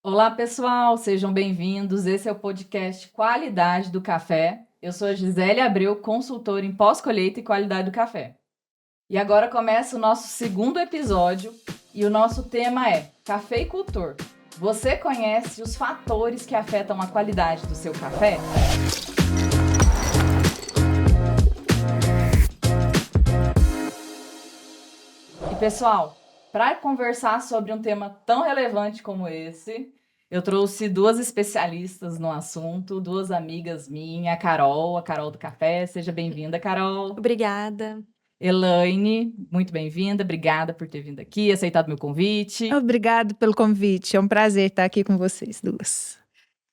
Olá, pessoal, sejam bem-vindos. Esse é o podcast Qualidade do Café. Eu sou a Gisele Abreu, consultora em pós-colheita e qualidade do café. E agora começa o nosso segundo episódio e o nosso tema é cafeicultor. Você conhece os fatores que afetam a qualidade do seu café? E pessoal, para conversar sobre um tema tão relevante como esse, eu trouxe duas especialistas no assunto, duas amigas minhas, a Carol do Café. Seja bem-vinda, Carol. Obrigada. Elaine, muito bem-vinda. Obrigada por ter vindo aqui, aceitado meu convite. Obrigado pelo convite. É um prazer estar aqui com vocês duas.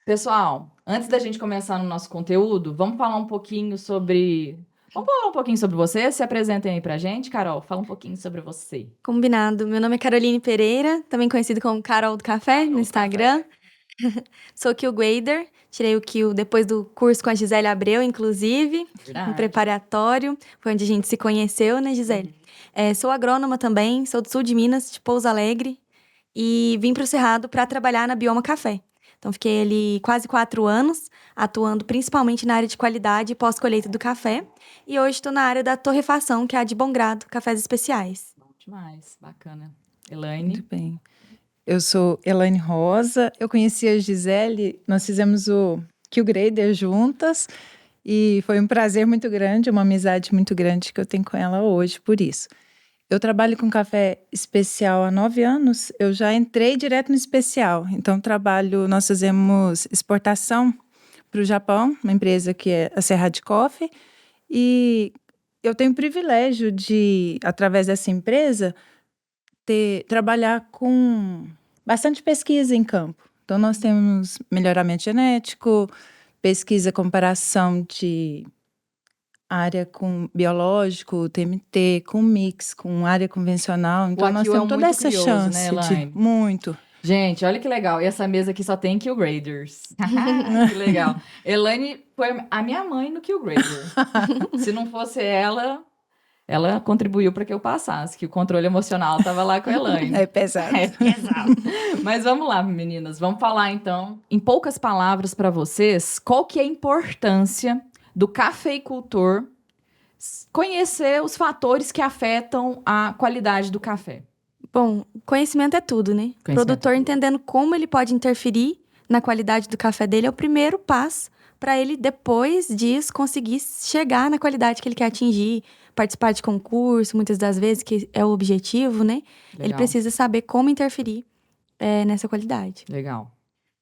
Pessoal, antes da gente começar no nosso conteúdo, vamos falar um pouquinho sobre... Vamos falar um pouquinho sobre você? Se apresentem aí pra gente. Carol, fala um pouquinho sobre você. Combinado. Meu nome é Caroline Pereira, também conhecido como Carol do Café no Instagram. Sou Q-Grader. Tirei o Q depois do curso com a Gisele Abreu, inclusive, Verdade. um preparatório. Foi onde a gente se conheceu, né, Gisele? Sou agrônoma também, sou do sul de Minas, de Pouso Alegre. E vim para o Cerrado para trabalhar na Bioma Café. Então, fiquei ali quase 4 anos, atuando principalmente na área de qualidade e pós-colheita do café. E hoje estou na área da torrefação, que é a de Bom Grado, cafés especiais. Bom demais, bacana. Elaine? Muito bem. Eu sou Elaine Rosa. Eu conheci a Gisele, nós fizemos o Q-Grader juntas. E foi um prazer muito grande, uma amizade muito grande que eu tenho com ela hoje, por isso. Eu trabalho com café especial há 9 anos, eu já entrei direto no especial. Então, nós fazemos exportação para o Japão, uma empresa que é a Cerrado Coffee. E eu tenho o privilégio de, através dessa empresa, trabalhar com bastante pesquisa em campo. Então, nós temos melhoramento genético, pesquisa, comparação de área com biológico, TMT, com mix, com área convencional. Então, nós temos toda essa chance né, Elaine? Muito. Gente, olha que legal. E essa mesa aqui só tem Q-Graders. Que legal. Elaine foi a minha mãe no Q-Grader. Se não fosse ela contribuiu para que eu passasse, que o controle emocional estava lá com a Elaine. É pesado. É pesado. Mas vamos lá, meninas. Vamos falar, então, em poucas palavras para vocês, qual que é a importância do cafeicultor conhecer os fatores que afetam a qualidade do café. Bom, conhecimento é tudo, né? O produtor entendendo como ele pode interferir na qualidade do café dele é o primeiro passo para ele, depois disso, conseguir chegar na qualidade que ele quer atingir, participar de concurso, muitas das vezes, que é o objetivo, né? Legal. Ele precisa saber como interferir nessa qualidade. Legal.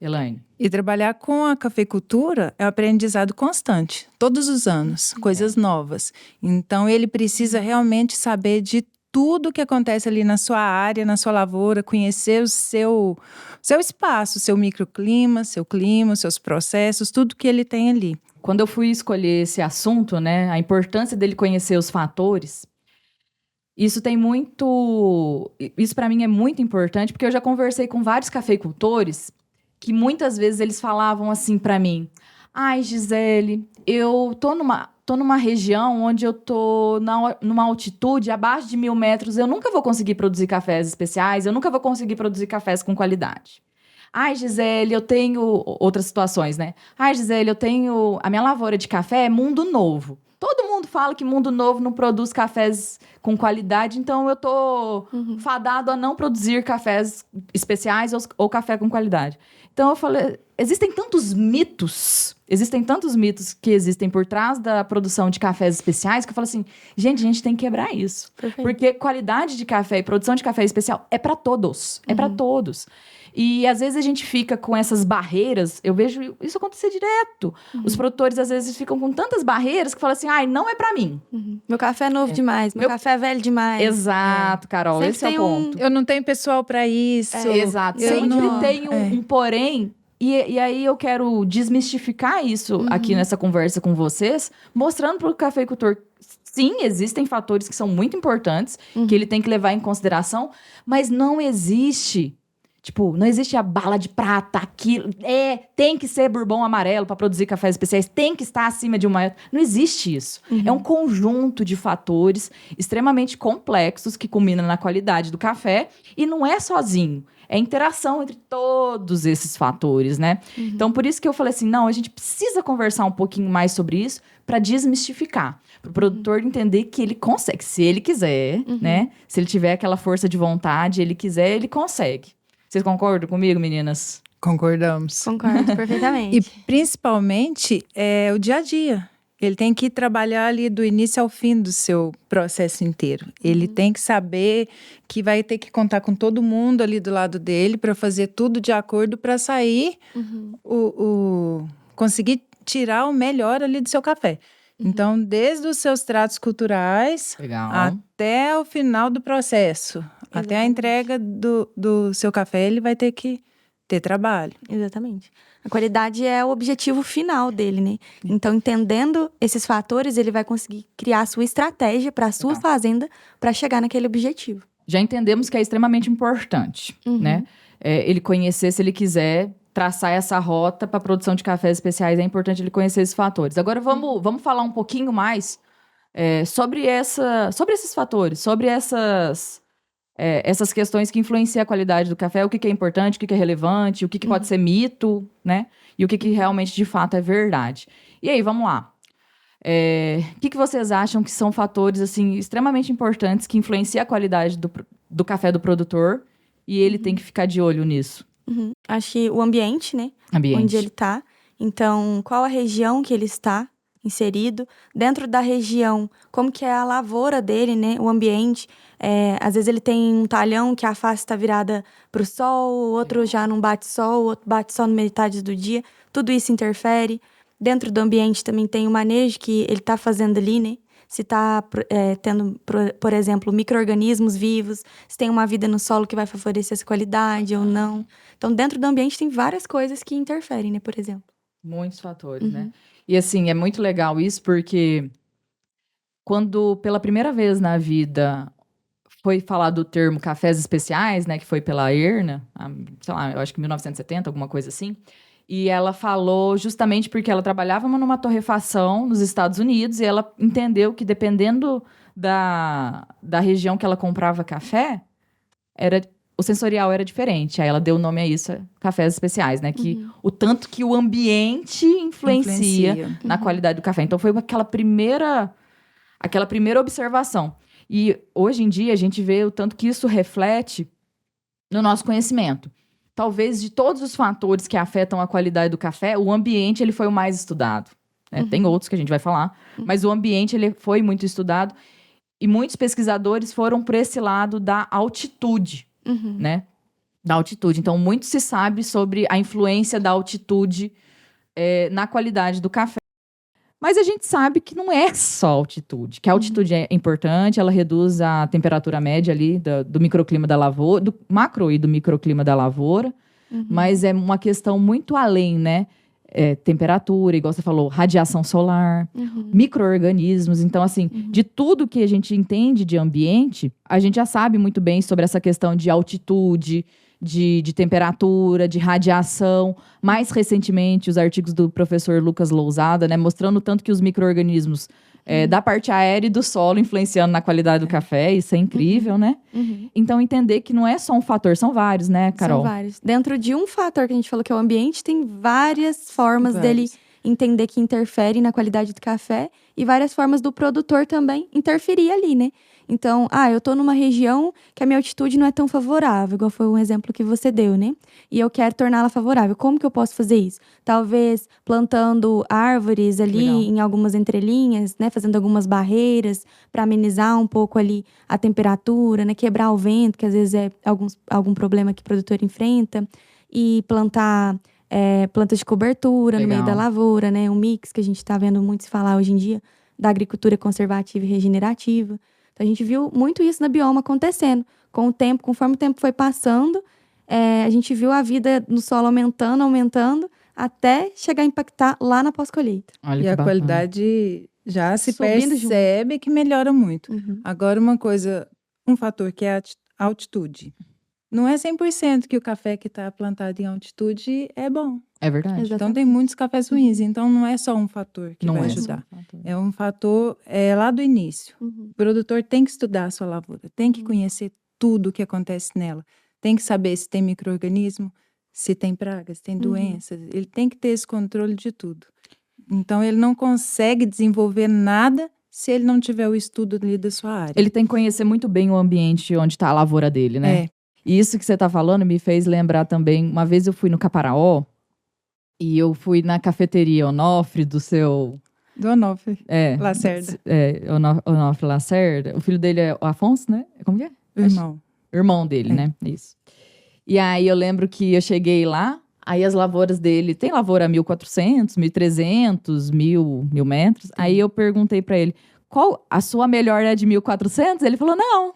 Elaine. E trabalhar com a cafeicultura é um aprendizado constante, todos os anos, coisas novas. Então, ele precisa realmente saber de tudo que acontece ali na sua área, na sua lavoura, conhecer o seu espaço, seu microclima, seu clima, seus processos, tudo que ele tem ali. Quando eu fui escolher esse assunto, né, a importância dele conhecer os fatores, isso para mim é muito importante, porque eu já conversei com vários cafeicultores que muitas vezes eles falavam assim para mim: ai, Gisele, eu tô numa região onde eu tô numa altitude abaixo de 1.000 metros, eu nunca vou conseguir produzir cafés especiais, eu nunca vou conseguir produzir cafés com qualidade. Ai, Gisele, eu tenho outras situações, né? Ai, Gisele, a minha lavoura de café é Mundo Novo. Todo mundo fala que Mundo Novo não produz cafés com qualidade, então eu tô fadado a não produzir cafés especiais ou café com qualidade. Então eu falei, existem tantos mitos que existem por trás da produção de cafés especiais que eu falo assim, gente, a gente tem que quebrar isso. Perfeito. Porque qualidade de café e produção de café especial é para todos, é para todos. E às vezes a gente fica com essas barreiras, eu vejo isso acontecer direto. Os produtores às vezes ficam com tantas barreiras que falam assim, ai, não é para mim. Meu café é novo demais, meu café é velho demais. Exato, Carol, Sempre esse é o tem ponto. Eu não tenho pessoal para isso. Exato, sempre tem um porém. E aí eu quero desmistificar isso aqui nessa conversa com vocês, mostrando para o cafeicultor, sim, existem fatores que são muito importantes, que ele tem que levar em consideração, mas não existe Tipo, não existe a bala de prata, aquilo. Tem que ser bourbon amarelo para produzir cafés especiais, tem que estar acima de uma. Não existe isso. É um conjunto de fatores extremamente complexos que culminam na qualidade do café e não é sozinho. É interação entre todos esses fatores, né? Então, por isso que eu falei assim, não, a gente precisa conversar um pouquinho mais sobre isso para desmistificar. Para o produtor entender que ele consegue, se ele quiser, né? Se ele tiver aquela força de vontade, ele quiser, ele consegue. Vocês concordam comigo, meninas? Concordamos. Concordo perfeitamente. E principalmente o dia a dia. Ele tem que trabalhar ali do início ao fim do seu processo inteiro. Ele tem que saber que vai ter que contar com todo mundo ali do lado dele para fazer tudo de acordo para sair, conseguir tirar o melhor ali do seu café. Então, desde os seus tratos culturais até o final do processo, até a entrega do seu café, ele vai ter que ter trabalho. Exatamente. A qualidade é o objetivo final dele, né? Então, entendendo esses fatores, ele vai conseguir criar a sua estratégia para a sua fazenda para chegar naquele objetivo. Já entendemos que é extremamente importante, né? Ele conhecer, se ele quiser, traçar essa rota para a produção de cafés especiais, é importante ele conhecer esses fatores. Agora, vamos falar um pouquinho mais sobre esses fatores, sobre essas questões que influenciam a qualidade do café, o que é importante, o que é relevante, o que pode ser mito, né? E o que realmente, de fato, é verdade. E aí, vamos lá. O que vocês acham que são fatores assim, extremamente importantes que influenciam a qualidade do café do produtor e ele tem que ficar de olho nisso? Acho que o ambiente, né? Onde ele está. Então, qual a região que ele está inserido? Dentro da região, como que é a lavoura dele, né? O ambiente. Às vezes ele tem um talhão que a face está virada para o sol, o outro já não bate sol, o outro bate só na metade do dia. Tudo isso interfere. Dentro do ambiente também tem o manejo que ele está fazendo ali, né? Se está tendo, por exemplo, micro-organismos vivos, se tem uma vida no solo que vai favorecer essa qualidade ou não. Então, dentro do ambiente tem várias coisas que interferem, né, por exemplo. Muitos fatores, né? E assim, é muito legal isso porque quando pela primeira vez na vida foi falado o termo cafés especiais, né, que foi pela Erna, sei lá, eu acho que 1970, alguma coisa assim. E ela falou justamente porque ela trabalhava numa torrefação nos Estados Unidos e ela entendeu que dependendo da região que ela comprava café, o sensorial era diferente. Aí ela deu o nome a isso, cafés especiais, né? Que o tanto que o ambiente influencia na qualidade do café. Então foi aquela primeira observação. E hoje em dia a gente vê o tanto que isso reflete no nosso conhecimento. Talvez de todos os fatores que afetam a qualidade do café, o ambiente ele foi o mais estudado. Né? Tem outros que a gente vai falar, mas o ambiente ele foi muito estudado e muitos pesquisadores foram para esse lado da altitude, né? Da altitude. Então, muito se sabe sobre a influência da altitude na qualidade do café. Mas a gente sabe que não é só altitude, que a altitude é importante, ela reduz a temperatura média ali do microclima da lavoura, do macro e do microclima da lavoura, mas é uma questão muito além, né? Temperatura, igual você falou, radiação solar, micro-organismos. Então, assim, de tudo que a gente entende de ambiente, a gente já sabe muito bem sobre essa questão de altitude, de temperatura, de radiação. Mais recentemente, os artigos do professor Lucas Lousada, né, mostrando tanto que os micro-organismos da parte aérea e do solo influenciando na qualidade do café. Isso é incrível, né? Então, entender que não é só um fator, são vários, né, Carol? São vários. Dentro de um fator que a gente falou que é o ambiente, tem várias formas dele entender que interfere na qualidade do café e várias formas do produtor também interferir ali, né? Então, eu tô numa região que a minha altitude não é tão favorável, igual foi um exemplo que você deu, né? E eu quero torná-la favorável. Como que eu posso fazer isso? Talvez plantando árvores ali em algumas entrelinhas, né? Fazendo algumas barreiras para amenizar um pouco ali a temperatura, né? Quebrar o vento, que às vezes é algum problema que o produtor enfrenta. E plantar plantas de cobertura no meio da lavoura, né? Um mix que a gente tá vendo muito se falar hoje em dia da agricultura conservativa e regenerativa. Então, a gente viu muito isso na Bioma acontecendo. Com o tempo, conforme o tempo foi passando, a gente viu a vida no solo aumentando, até chegar a impactar lá na pós-colheita. E a qualidade já se percebe que melhora muito. Agora, um fator que é a altitude. não é 100% que o café que está plantado em altitude é bom. É verdade. Exato. Então tem muitos cafés ruins, então não é só um fator que Não vai é. ajudar. É um fator lá do início. Uhum. O produtor tem que estudar a sua lavoura, tem que conhecer tudo o que acontece nela. Tem que saber se tem micro-organismo, se tem pragas, se tem doenças. Ele tem que ter esse controle de tudo. Então ele não consegue desenvolver nada se ele não tiver o estudo ali da sua área. Ele tem que conhecer muito bem o ambiente onde está a lavoura dele, né? É. E isso que você tá falando me fez lembrar também, uma vez eu fui no Caparaó, e eu fui na cafeteria Onofre do seu... Do Onofre Lacerda. Onofre Lacerda. O filho dele é o Afonso, né? Como que é? Irmão. Irmão dele, né? Isso. E aí eu lembro que eu cheguei lá, aí as lavouras dele, tem lavoura 1.400, 1.300, 1.000 metros. Aí eu perguntei pra ele, qual a sua melhor é de 1.400? Ele falou, não.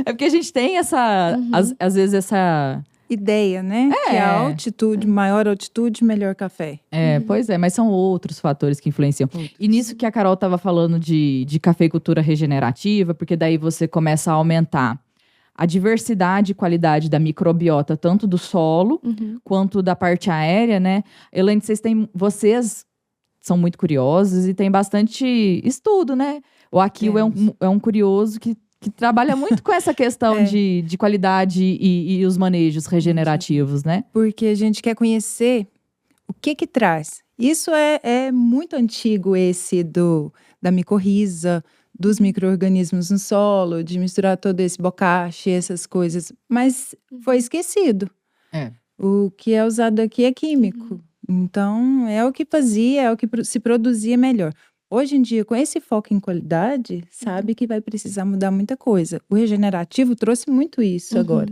É porque a gente tem essa, às vezes essa... Ideia, né? Que a altitude, maior altitude, melhor café. Pois é, mas são outros fatores que influenciam. E nisso que a Carol estava falando de cafeicultura regenerativa, porque daí você começa a aumentar a diversidade e qualidade da microbiota, tanto do solo quanto da parte aérea, né? Elaine, vocês são muito curiosos e tem bastante estudo, né? O Akio é um curioso que trabalha muito com essa questão de qualidade e os manejos regenerativos, né? Porque a gente quer conhecer o que traz. Isso é muito antigo, esse da micorriza, dos micro-organismos no solo, de misturar todo esse bocache, essas coisas. Mas foi esquecido. O que é usado aqui é químico. Então, é o que fazia, é o que se produzia melhor. Hoje em dia, com esse foco em qualidade, sabe que vai precisar mudar muita coisa. O regenerativo trouxe muito isso agora.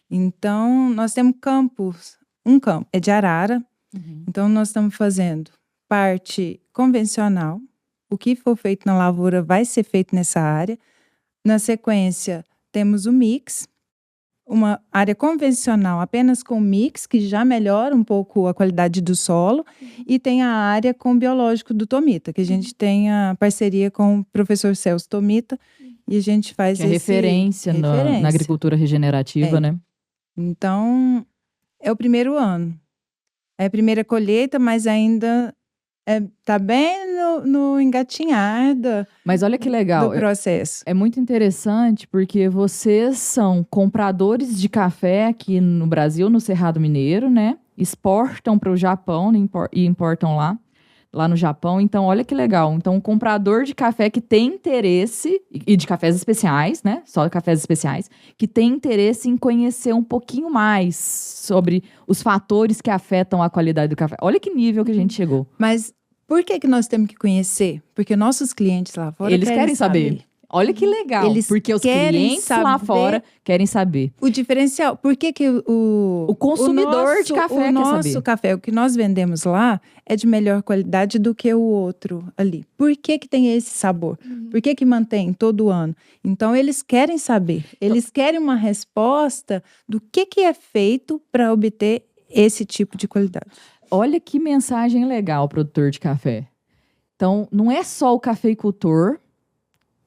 Então, nós temos campos. Um campo é de arara. Então, nós estamos fazendo parte convencional. O que for feito na lavoura vai ser feito nessa área. Na sequência, temos o mix. Uma área convencional apenas com mix, que já melhora um pouco a qualidade do solo. E tem a área com biológico do Tomita, que a gente tem a parceria com o professor Celso Tomita. E a gente faz que é referência na agricultura regenerativa, né? Então, é o primeiro ano. É a primeira colheita, mas ainda tá bem no engatinhar Mas olha que legal. do processo. É muito interessante porque vocês são compradores de café aqui no Brasil, no Cerrado Mineiro, né? Exportam para o Japão e importam lá no Japão. Então, olha que legal. Então, um comprador de café que tem interesse, e de cafés especiais, né? Só cafés especiais, que tem interesse em conhecer um pouquinho mais sobre os fatores que afetam a qualidade do café. Olha que nível que a gente chegou. Mas por que nós temos que conhecer? Porque nossos clientes lá fora Eles querem saber. Olha que legal. Eles porque os querem clientes lá saber fora querem saber. O diferencial. Por que o consumidor de café quer saber? O nosso café, o que nós vendemos lá, é de melhor qualidade do que o outro ali. Por que tem esse sabor? Por que mantém todo ano? Então, eles querem saber. Eles querem uma resposta do que é feito para obter esse tipo de qualidade. Olha que mensagem legal, produtor de café. Então, não é só o cafeicultor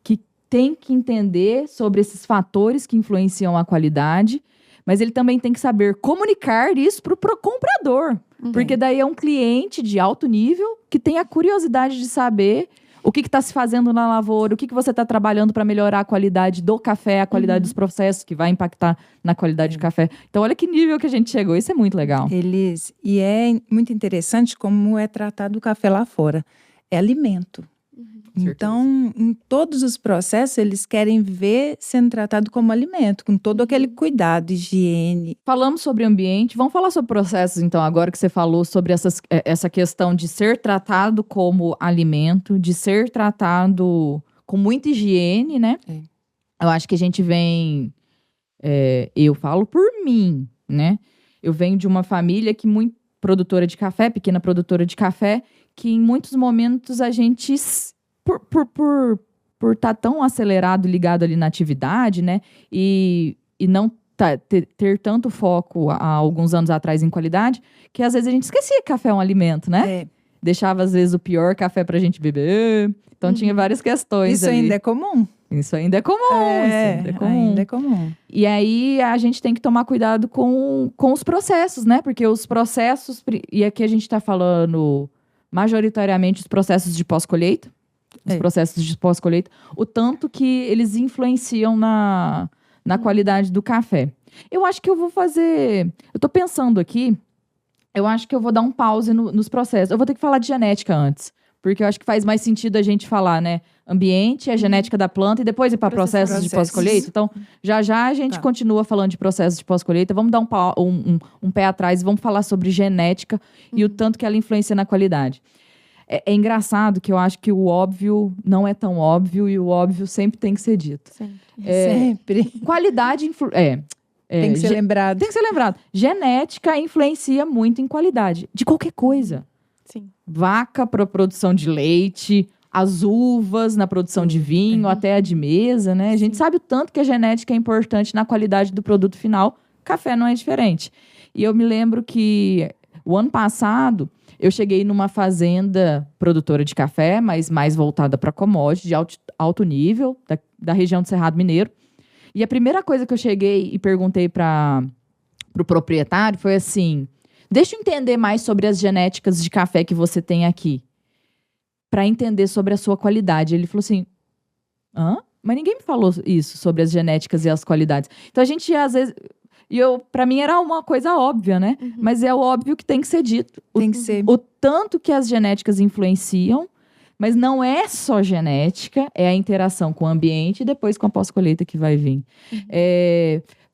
que tem que entender sobre esses fatores que influenciam a qualidade, mas ele também tem que saber comunicar isso para o comprador. Porque daí é um cliente de alto nível que tem a curiosidade de saber o que está se fazendo na lavoura, o que você está trabalhando para melhorar a qualidade do café, a qualidade dos processos, que vai impactar na qualidade do café. Então, olha que nível que a gente chegou. Isso é muito legal. E é muito interessante como é tratado o café lá fora. É alimento. Então, em todos os processos, eles querem ver sendo tratado como alimento, com todo aquele cuidado, higiene. Falamos sobre ambiente, vamos falar sobre processos, então, agora que você falou sobre essa questão de ser tratado como alimento, de ser tratado com muita higiene, né? Eu acho que a gente vem... eu falo por mim, né? Eu venho de uma família que muito produtora de café, pequena produtora de café, que em muitos momentos a gente... Por estar tão acelerado, ligado ali na atividade, né? E não ter tanto foco há alguns anos atrás em qualidade, que às vezes a gente esquecia que café é um alimento, né? Deixava, às vezes, o pior café pra gente beber. Então, tinha várias questões Isso ali. ainda é comum. Isso ainda é comum. Isso ainda é comum. Ainda é comum. E aí a gente tem que tomar cuidado com os processos, né? Porque os processos, e aqui a gente está falando majoritariamente os processos de pós-colheita, os processos de pós-colheita, o tanto que eles influenciam na qualidade do café. Eu acho que eu vou fazer. Eu tô pensando aqui, eu acho que eu vou dar um pause nos processos. Eu vou ter que falar de genética antes. Porque eu acho que faz mais sentido a gente falar, né? Ambiente, a genética da planta e depois ir para processos de pós-colheita. Então, já a gente continua falando de processos de pós-colheita. Vamos dar um pé atrás e vamos falar sobre genética e o tanto que ela influencia na qualidade. É engraçado que eu acho que o óbvio não é tão óbvio e o óbvio sempre tem que ser dito. Sempre. Qualidade... Tem que ser lembrado. Tem que ser lembrado. Genética influencia muito em qualidade. De qualquer coisa. Sim. Vaca para produção de leite, as uvas na produção de vinho, até a de mesa, né? A gente sabe o tanto que a genética é importante na qualidade do produto final. Café não é diferente. E eu me lembro que o ano passado eu cheguei numa fazenda produtora de café, mas mais voltada para commodity, de alto nível, da região do Cerrado Mineiro. E a primeira coisa que eu cheguei e perguntei para o proprietário foi assim: deixa eu entender mais sobre as genéticas de café que você tem aqui, para entender sobre a sua qualidade. Ele falou assim: hã? Mas ninguém me falou isso sobre as genéticas e as qualidades. Então a gente, às vezes... para mim era uma coisa óbvia, né? Mas é o óbvio que tem que ser dito. Tem que ser. O tanto que as genéticas influenciam, mas não é só genética, é a interação com o ambiente e depois com a pós-colheita que vai vir.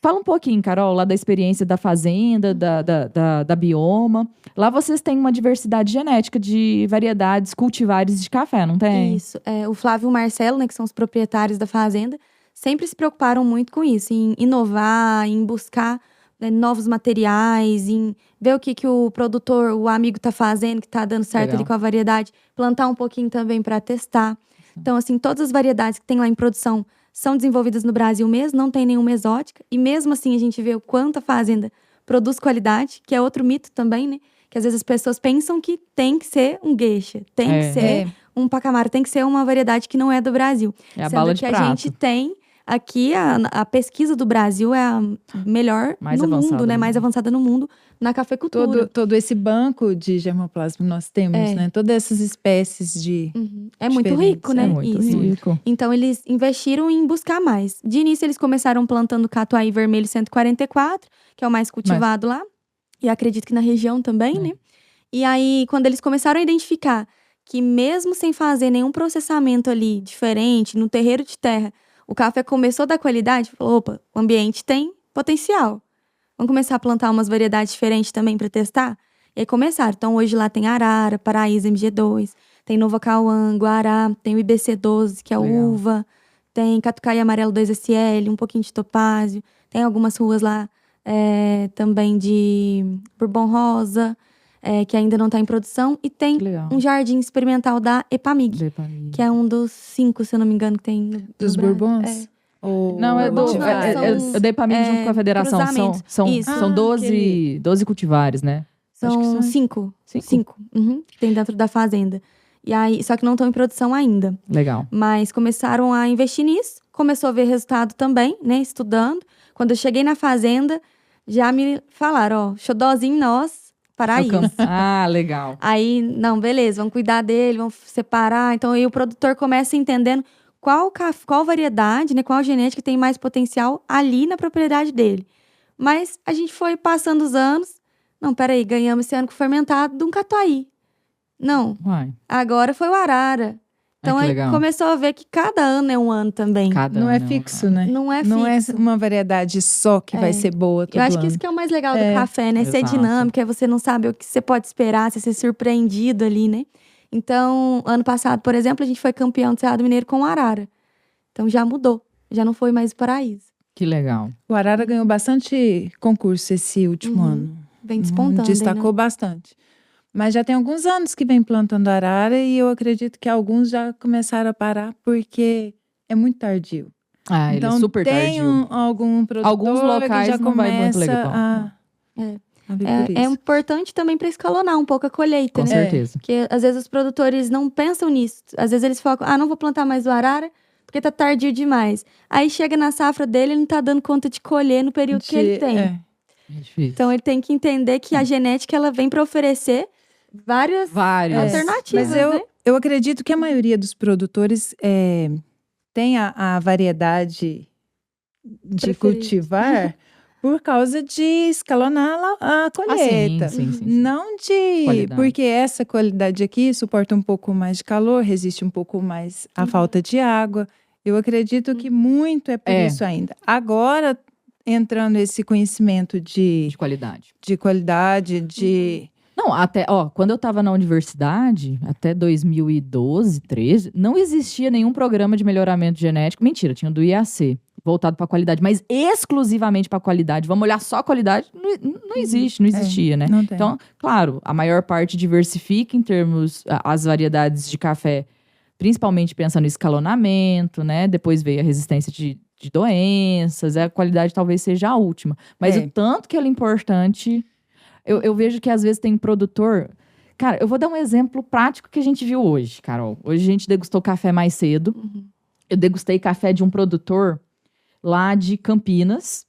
Fala um pouquinho, Carol, lá da experiência da fazenda, da bioma. Lá vocês têm uma diversidade genética de variedades cultivares de café, não tem? Isso. O Flávio e o Marcelo, né, que são os proprietários da fazenda, sempre se preocuparam muito com isso, em inovar, em buscar, né, novos materiais, em ver o que o produtor, o amigo tá fazendo, que tá dando certo ali com a variedade, plantar um pouquinho também para testar. Então, assim, todas as variedades que tem lá em produção são desenvolvidas no Brasil mesmo, não tem nenhuma exótica. E mesmo assim, a gente vê o quanto a fazenda produz qualidade, que é outro mito também, né? Que às vezes as pessoas pensam que tem que ser um geisha, tem que ser um pacamara, tem que ser uma variedade que não é do Brasil. É a bala de prata. Sendo que a gente tem aqui, a pesquisa do Brasil é a melhor no mundo, né? Mais avançada no mundo, na cafeicultura. Todo esse banco de germoplasma nós temos, né? Todas essas espécies de... É muito rico, né? É muito rico. Então, eles investiram em buscar mais. De início, eles começaram plantando catuai vermelho 144, que é o mais cultivado lá. E acredito que na região também, né? E aí, quando eles começaram a identificar que mesmo sem fazer nenhum processamento ali diferente, no terreiro de terra, o café começou a dar qualidade, falou, opa, o ambiente tem potencial. Vamos começar a plantar umas variedades diferentes também para testar? E aí começaram. Então, hoje lá tem Arara, Paraíso MG2, tem Nova Cauã, Guará, tem o IBC12, que é uva, tem Catucaí Amarelo 2SL, um pouquinho de Topázio, tem algumas ruas lá também de Bourbon Rosa, que ainda não está em produção, e tem um jardim experimental da Epamig, que é um dos 5, se eu não me engano, que tem dos Bourbons? Não, é da Epamig junto com a federação. São 12 cultivares, né? São 5. 5. Que tem dentro da fazenda. E aí, só que não estão em produção ainda. Legal. Mas começaram a investir nisso. Começou a ver resultado também, né? Estudando. Quando eu cheguei na fazenda, já me falaram, xodózinho nosso, Paraíso. Legal. Aí, não, beleza, vamos cuidar dele, vamos separar. Então, aí o produtor começa entendendo qual variedade, né? Qual genética tem mais potencial ali na propriedade dele. Mas a gente foi passando os anos. Não, peraí, ganhamos esse ano com fermentado de um catuai. Não, agora foi o Arara. Então aí começou a ver que cada ano é um ano também. Não é fixo, né? Não é fixo. Não é uma variedade só que vai ser boa todo ano. Eu acho que isso que é o mais legal do café, né? Ser dinâmico, você não sabe o que você pode esperar, você ser surpreendido ali, né? Então, ano passado, por exemplo, a gente foi campeão do Cerrado Mineiro com o Arara. Então já mudou, já não foi mais o Paraíso. Que legal. O Arara ganhou bastante concurso esse último ano. Vem despontando. Destacou né? bastante. Mas já tem alguns anos que vem plantando arara e eu acredito que alguns já começaram a parar porque é muito tardio. Então, ele é super tardio. Algum produtor alguns locais que já não vai muito legal. É importante também para escalonar um pouco a colheita, Com né? certeza. Porque às vezes os produtores não pensam nisso. Às vezes eles focam, não vou plantar mais o arara, porque tá tardio demais. Aí chega na safra dele, ele não tá dando conta de colher no período que ele tem. É difícil. Então ele tem que entender que a genética ela vem para oferecer várias alternativas, Mas né? eu acredito que a maioria dos produtores tem a variedade de Preferida. cultivar por causa de escalonar a colheita. Sim. Não de... Qualidade. Porque essa qualidade aqui suporta um pouco mais de calor, resiste um pouco mais à falta de água. Eu acredito que muito é por isso ainda. Agora, entrando esse conhecimento De qualidade. de qualidade, de... Não, até, quando eu tava na universidade, até 2012, 13, não existia nenhum programa de melhoramento genético. Mentira, tinha do IAC, voltado para qualidade, mas exclusivamente para qualidade. Vamos olhar só a qualidade? Não existe, não existia, né? não tem. Então, claro, a maior parte diversifica em termos, as variedades de café, principalmente pensando em escalonamento, né? Depois veio a resistência de doenças, a qualidade talvez seja a última. Mas o tanto que ela é importante... Eu vejo que às vezes tem produtor... Cara, eu vou dar um exemplo prático que a gente viu hoje, Carol. Hoje a gente degustou café mais cedo. Eu degustei café de um produtor lá de Campinas.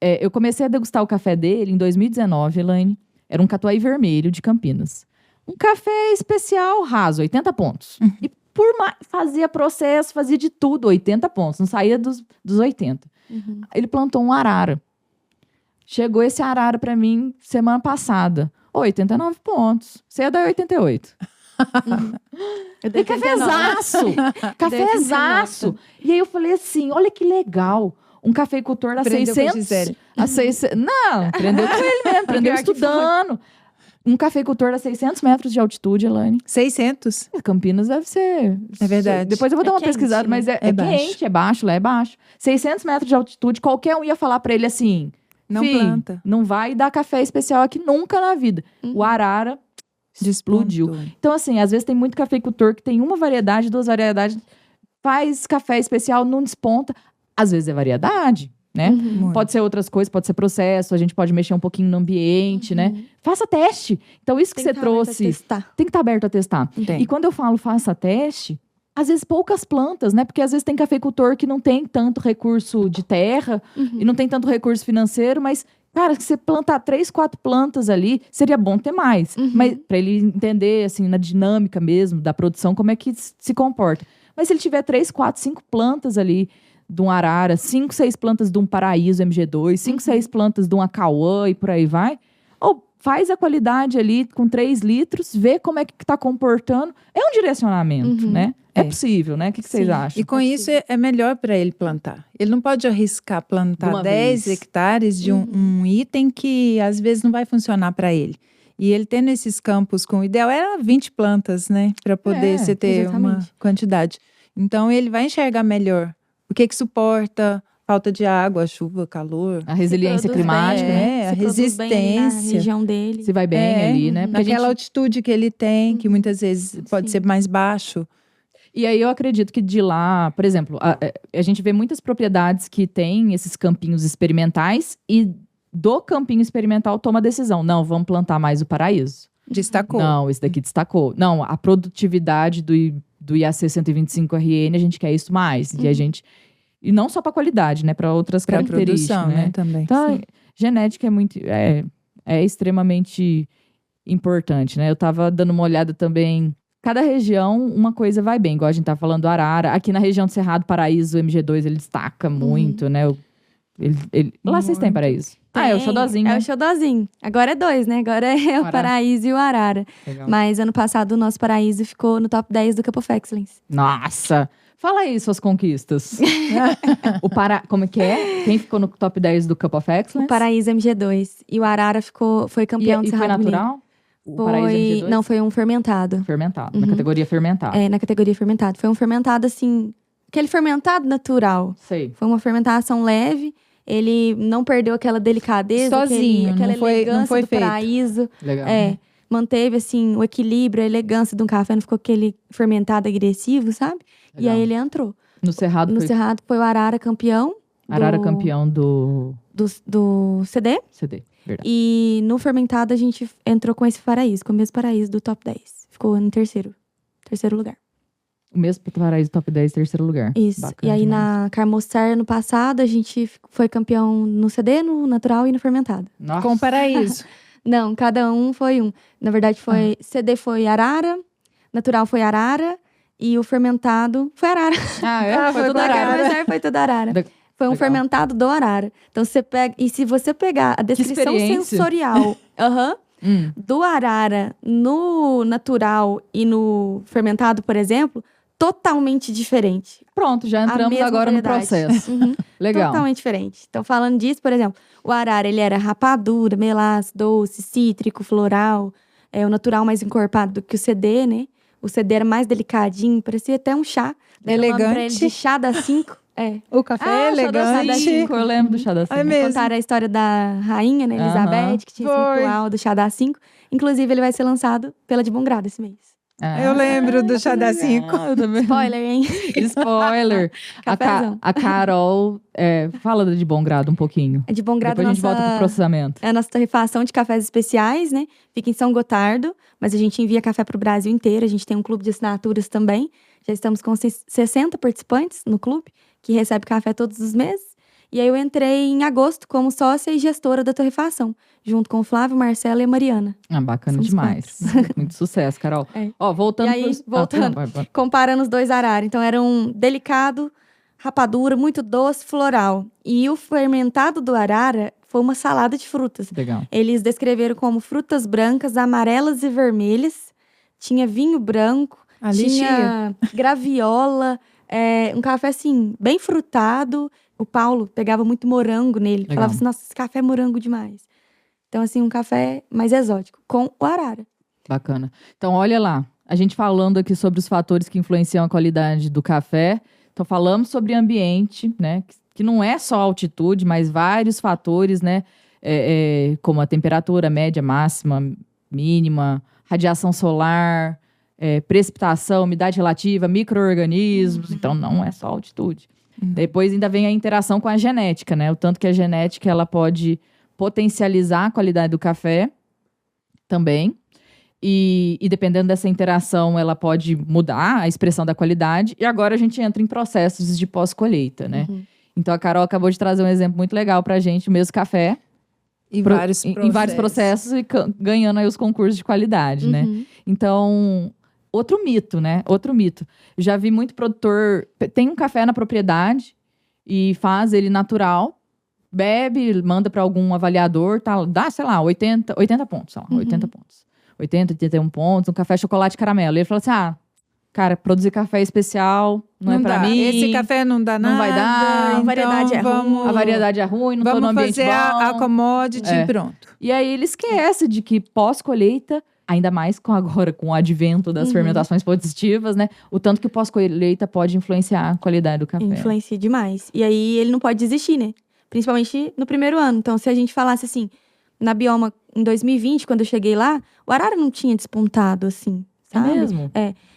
Eu comecei a degustar o café dele em 2019, Elaine. Era um Catuai vermelho de Campinas. Um café especial raso, 80 pontos. E por mais... Fazia processo, fazia de tudo, 80 pontos. Não saía dos 80. Ele plantou um arara. Chegou esse arara pra mim semana passada. 89 pontos. Você ia dar 88. Eu E cafezaço! Cafezaço! E aí eu falei assim, olha que legal. Um cafeicultor da Aprendeu com a 600... Gisele. Não, aprendeu com ele mesmo. Aprendeu Pior que estudando. Um cafeicultor a 600 metros de altitude, Elaine. 600? Campinas deve ser... É verdade. Depois eu vou dar uma quente, pesquisada, né? mas é baixo. quente, é baixo, lá é baixo. 600 metros de altitude, qualquer um ia falar pra ele assim... Não "Fi, planta. não vai dar café especial aqui nunca na vida." O arara explodiu. Despontou. Então, assim, às vezes tem muito cafeicultor que tem uma variedade, duas variedades, faz café especial, não desponta. Às vezes é variedade, né? Muito. Pode ser outras coisas, pode ser processo, a gente pode mexer um pouquinho no ambiente, né? Faça teste. Então, isso que você trouxe, tem que estar aberto a testar. Tem. E quando eu falo faça teste, às vezes poucas plantas, né? Porque às vezes tem cafeicultor que não tem tanto recurso de terra e não tem tanto recurso financeiro, mas, cara, se você plantar 3, 4 plantas ali, seria bom ter mais. Mas para ele entender, assim, na dinâmica mesmo da produção, como é que se comporta. Mas se ele tiver 3, 4, 5 plantas ali de um arara, 5, 6 plantas de um paraíso MG2, 5, 6 plantas de um acauã e por aí vai, ou faz a qualidade ali com 3 litros, vê como é que tá comportando. É um direcionamento, né? É possível, né? O que vocês acham? E com isso é melhor para ele plantar. Ele não pode arriscar De plantar uma 10 vez. hectares de um item que às vezes não vai funcionar para ele. E ele tendo esses campos com o ideal era 20 plantas, né? Para poder você ter uma exatamente. quantidade. Então ele vai enxergar melhor o que suporta falta de água, chuva, calor. A resiliência produz climática, bem, né? É, a se produz bem ali na resistência. região dele. Se vai bem ali, né? Porque a Naquela gente- altitude que ele tem, que muitas vezes pode ser mais baixo. E aí eu acredito que de lá, por exemplo, a gente vê muitas propriedades que têm esses campinhos experimentais e do campinho experimental toma a decisão. Não, vamos plantar mais o paraíso. Destacou. Não, esse daqui destacou. Não, a produtividade do IAC 125RN, a gente quer isso mais. E a gente... E não só para qualidade, né? Para outras Para características, produção, né? Também. Então, genética é muito... É extremamente importante, né? Eu tava dando uma olhada também... Cada região, uma coisa vai bem. Igual a gente tá falando do arara. Aqui na região do Cerrado, Paraíso, o MG2, ele destaca muito, né? Lá vocês têm Muito. Paraíso. É o xodózinho, É né? o xodózinho. Agora é 2, né? Agora é o Arara. Paraíso e o Arara. Legal. Mas ano passado o nosso Paraíso ficou no top 10 do Cup of Excellence. Nossa! Fala aí suas conquistas. Como é que é? Quem ficou no top 10 do Cup of Excellence? O Paraíso MG2. E o Arara foi campeão de e foi Cerrado Mineiro. natural? O Paraíso MG2? Não, foi um fermentado. Fermentado, na categoria fermentado. É, na categoria fermentado. Foi um fermentado, assim... Aquele fermentado natural. Sei. Foi uma fermentação leve. Ele não perdeu aquela delicadeza. Sozinho, aquela não foi elegância do feito. Paraíso. Legal. Manteve, assim, o equilíbrio, a elegância de um café. Não ficou aquele fermentado agressivo, sabe? E Legal. aí ele entrou. No Cerrado No foi Cerrado foi o Arara campeão. Arara campeão do Do CD. CD. Verdade. E no fermentado a gente entrou com esse Paraíso, com o mesmo Paraíso do top 10. Ficou no terceiro lugar. O mesmo Paraíso Top 10, terceiro lugar. Isso. Bacana E aí demais. na Carmoçar, ano passado, a gente foi campeão no CD, no natural e no fermentado. Nossa. Com Paraíso. Não, cada um foi um. Na verdade, CD foi arara, natural foi arara e o fermentado foi arara. Foi tudo pra arara. Carmoçar foi tudo arara. Da- Foi um Legal. fermentado do arara. Então você pega. E se você pegar a descrição experiência. sensorial do arara no natural e no fermentado, por exemplo, totalmente diferente. Pronto, já entramos mesma agora no variedade. processo. Legal. Totalmente diferente. Então, falando disso, por exemplo, o arara, ele era rapadura, melaço, doce, cítrico, floral. O natural mais encorpado do que o CD, né? O CD era mais delicadinho, parecia até um chá. Deram o nome pra ele Elegante. de chá das 5. O café é Chá das elegante. 5, eu lembro do chá das 5. É mesmo. Contaram a história da rainha, né, Elizabeth, que tinha esse Foi. ritual do chá das 5. Inclusive, ele vai ser lançado pela de Bom Grado esse mês. Eu lembro do chá das 5. Eu também. Spoiler, hein? Spoiler. Cafezão. A Carol, fala de Bom Grado um pouquinho. É de Bom Grado Depois a gente volta pro processamento. É a nossa torrefação de cafés especiais, né? Fica em São Gotardo, mas a gente envia café pro Brasil inteiro. A gente tem um clube de assinaturas também. Já estamos com 60 participantes no clube, que recebe café todos os meses. E aí eu entrei em agosto como sócia e gestora da torrefação, junto com o Flávio, Marcelo e a Mariana. Bacana Somos demais. Muito sucesso, Carol. É. Ó, voltando E aí, pros- voltando. vai. Comparando os dois araras. Então, era um delicado, rapadura, muito doce, floral. E o fermentado do arara foi uma salada de frutas. Legal. Eles descreveram como frutas brancas, amarelas e vermelhas. Tinha vinho branco, tinha graviola, um café, assim, bem frutado. O Paulo pegava muito morango nele. Legal. Falava assim, nossa, esse café é morango demais. Então, assim, um café mais exótico, com o arara. Bacana. Então, olha lá. A gente falando aqui sobre os fatores que influenciam a qualidade do café. Então, falamos sobre ambiente, né? Que não é só altitude, mas vários fatores, né? Como a temperatura média, máxima, mínima, radiação solar, precipitação, umidade relativa, micro-organismos. Então, não é só altitude. Depois ainda vem a interação com a genética, né? O tanto que a genética ela pode potencializar a qualidade do café também. E dependendo dessa interação, ela pode mudar a expressão da qualidade. E agora a gente entra em processos de pós-colheita, né? Então a Carol acabou de trazer um exemplo muito legal pra gente, o mesmo café. Em vários processos e ganhando aí os concursos de qualidade, né? Então, outro mito, né? Outro mito. Já vi muito produtor... Tem um café na propriedade e faz ele natural, bebe, manda para algum avaliador, dá, sei lá, 80 pontos, sei lá, 80 pontos. 80, 81 pontos, um café chocolate caramelo. E ele fala assim, cara, produzir café especial não é pra dá. mim. Esse café não dá nada. Não vai dar. Então A variedade é ruim. A variedade é ruim, não tô no Vamos ambiente fazer bom. a commodity e pronto. E aí ele esquece de que pós-colheita, ainda mais agora com o advento das fermentações positivas, né? O tanto que o pós-colheita pode influenciar a qualidade do café. Influencia demais. E aí ele não pode desistir, né? Principalmente no primeiro ano. Então, se a gente falasse assim, na Bioma, em 2020, quando eu cheguei lá, o arara não tinha despontado, assim, sabe? É mesmo?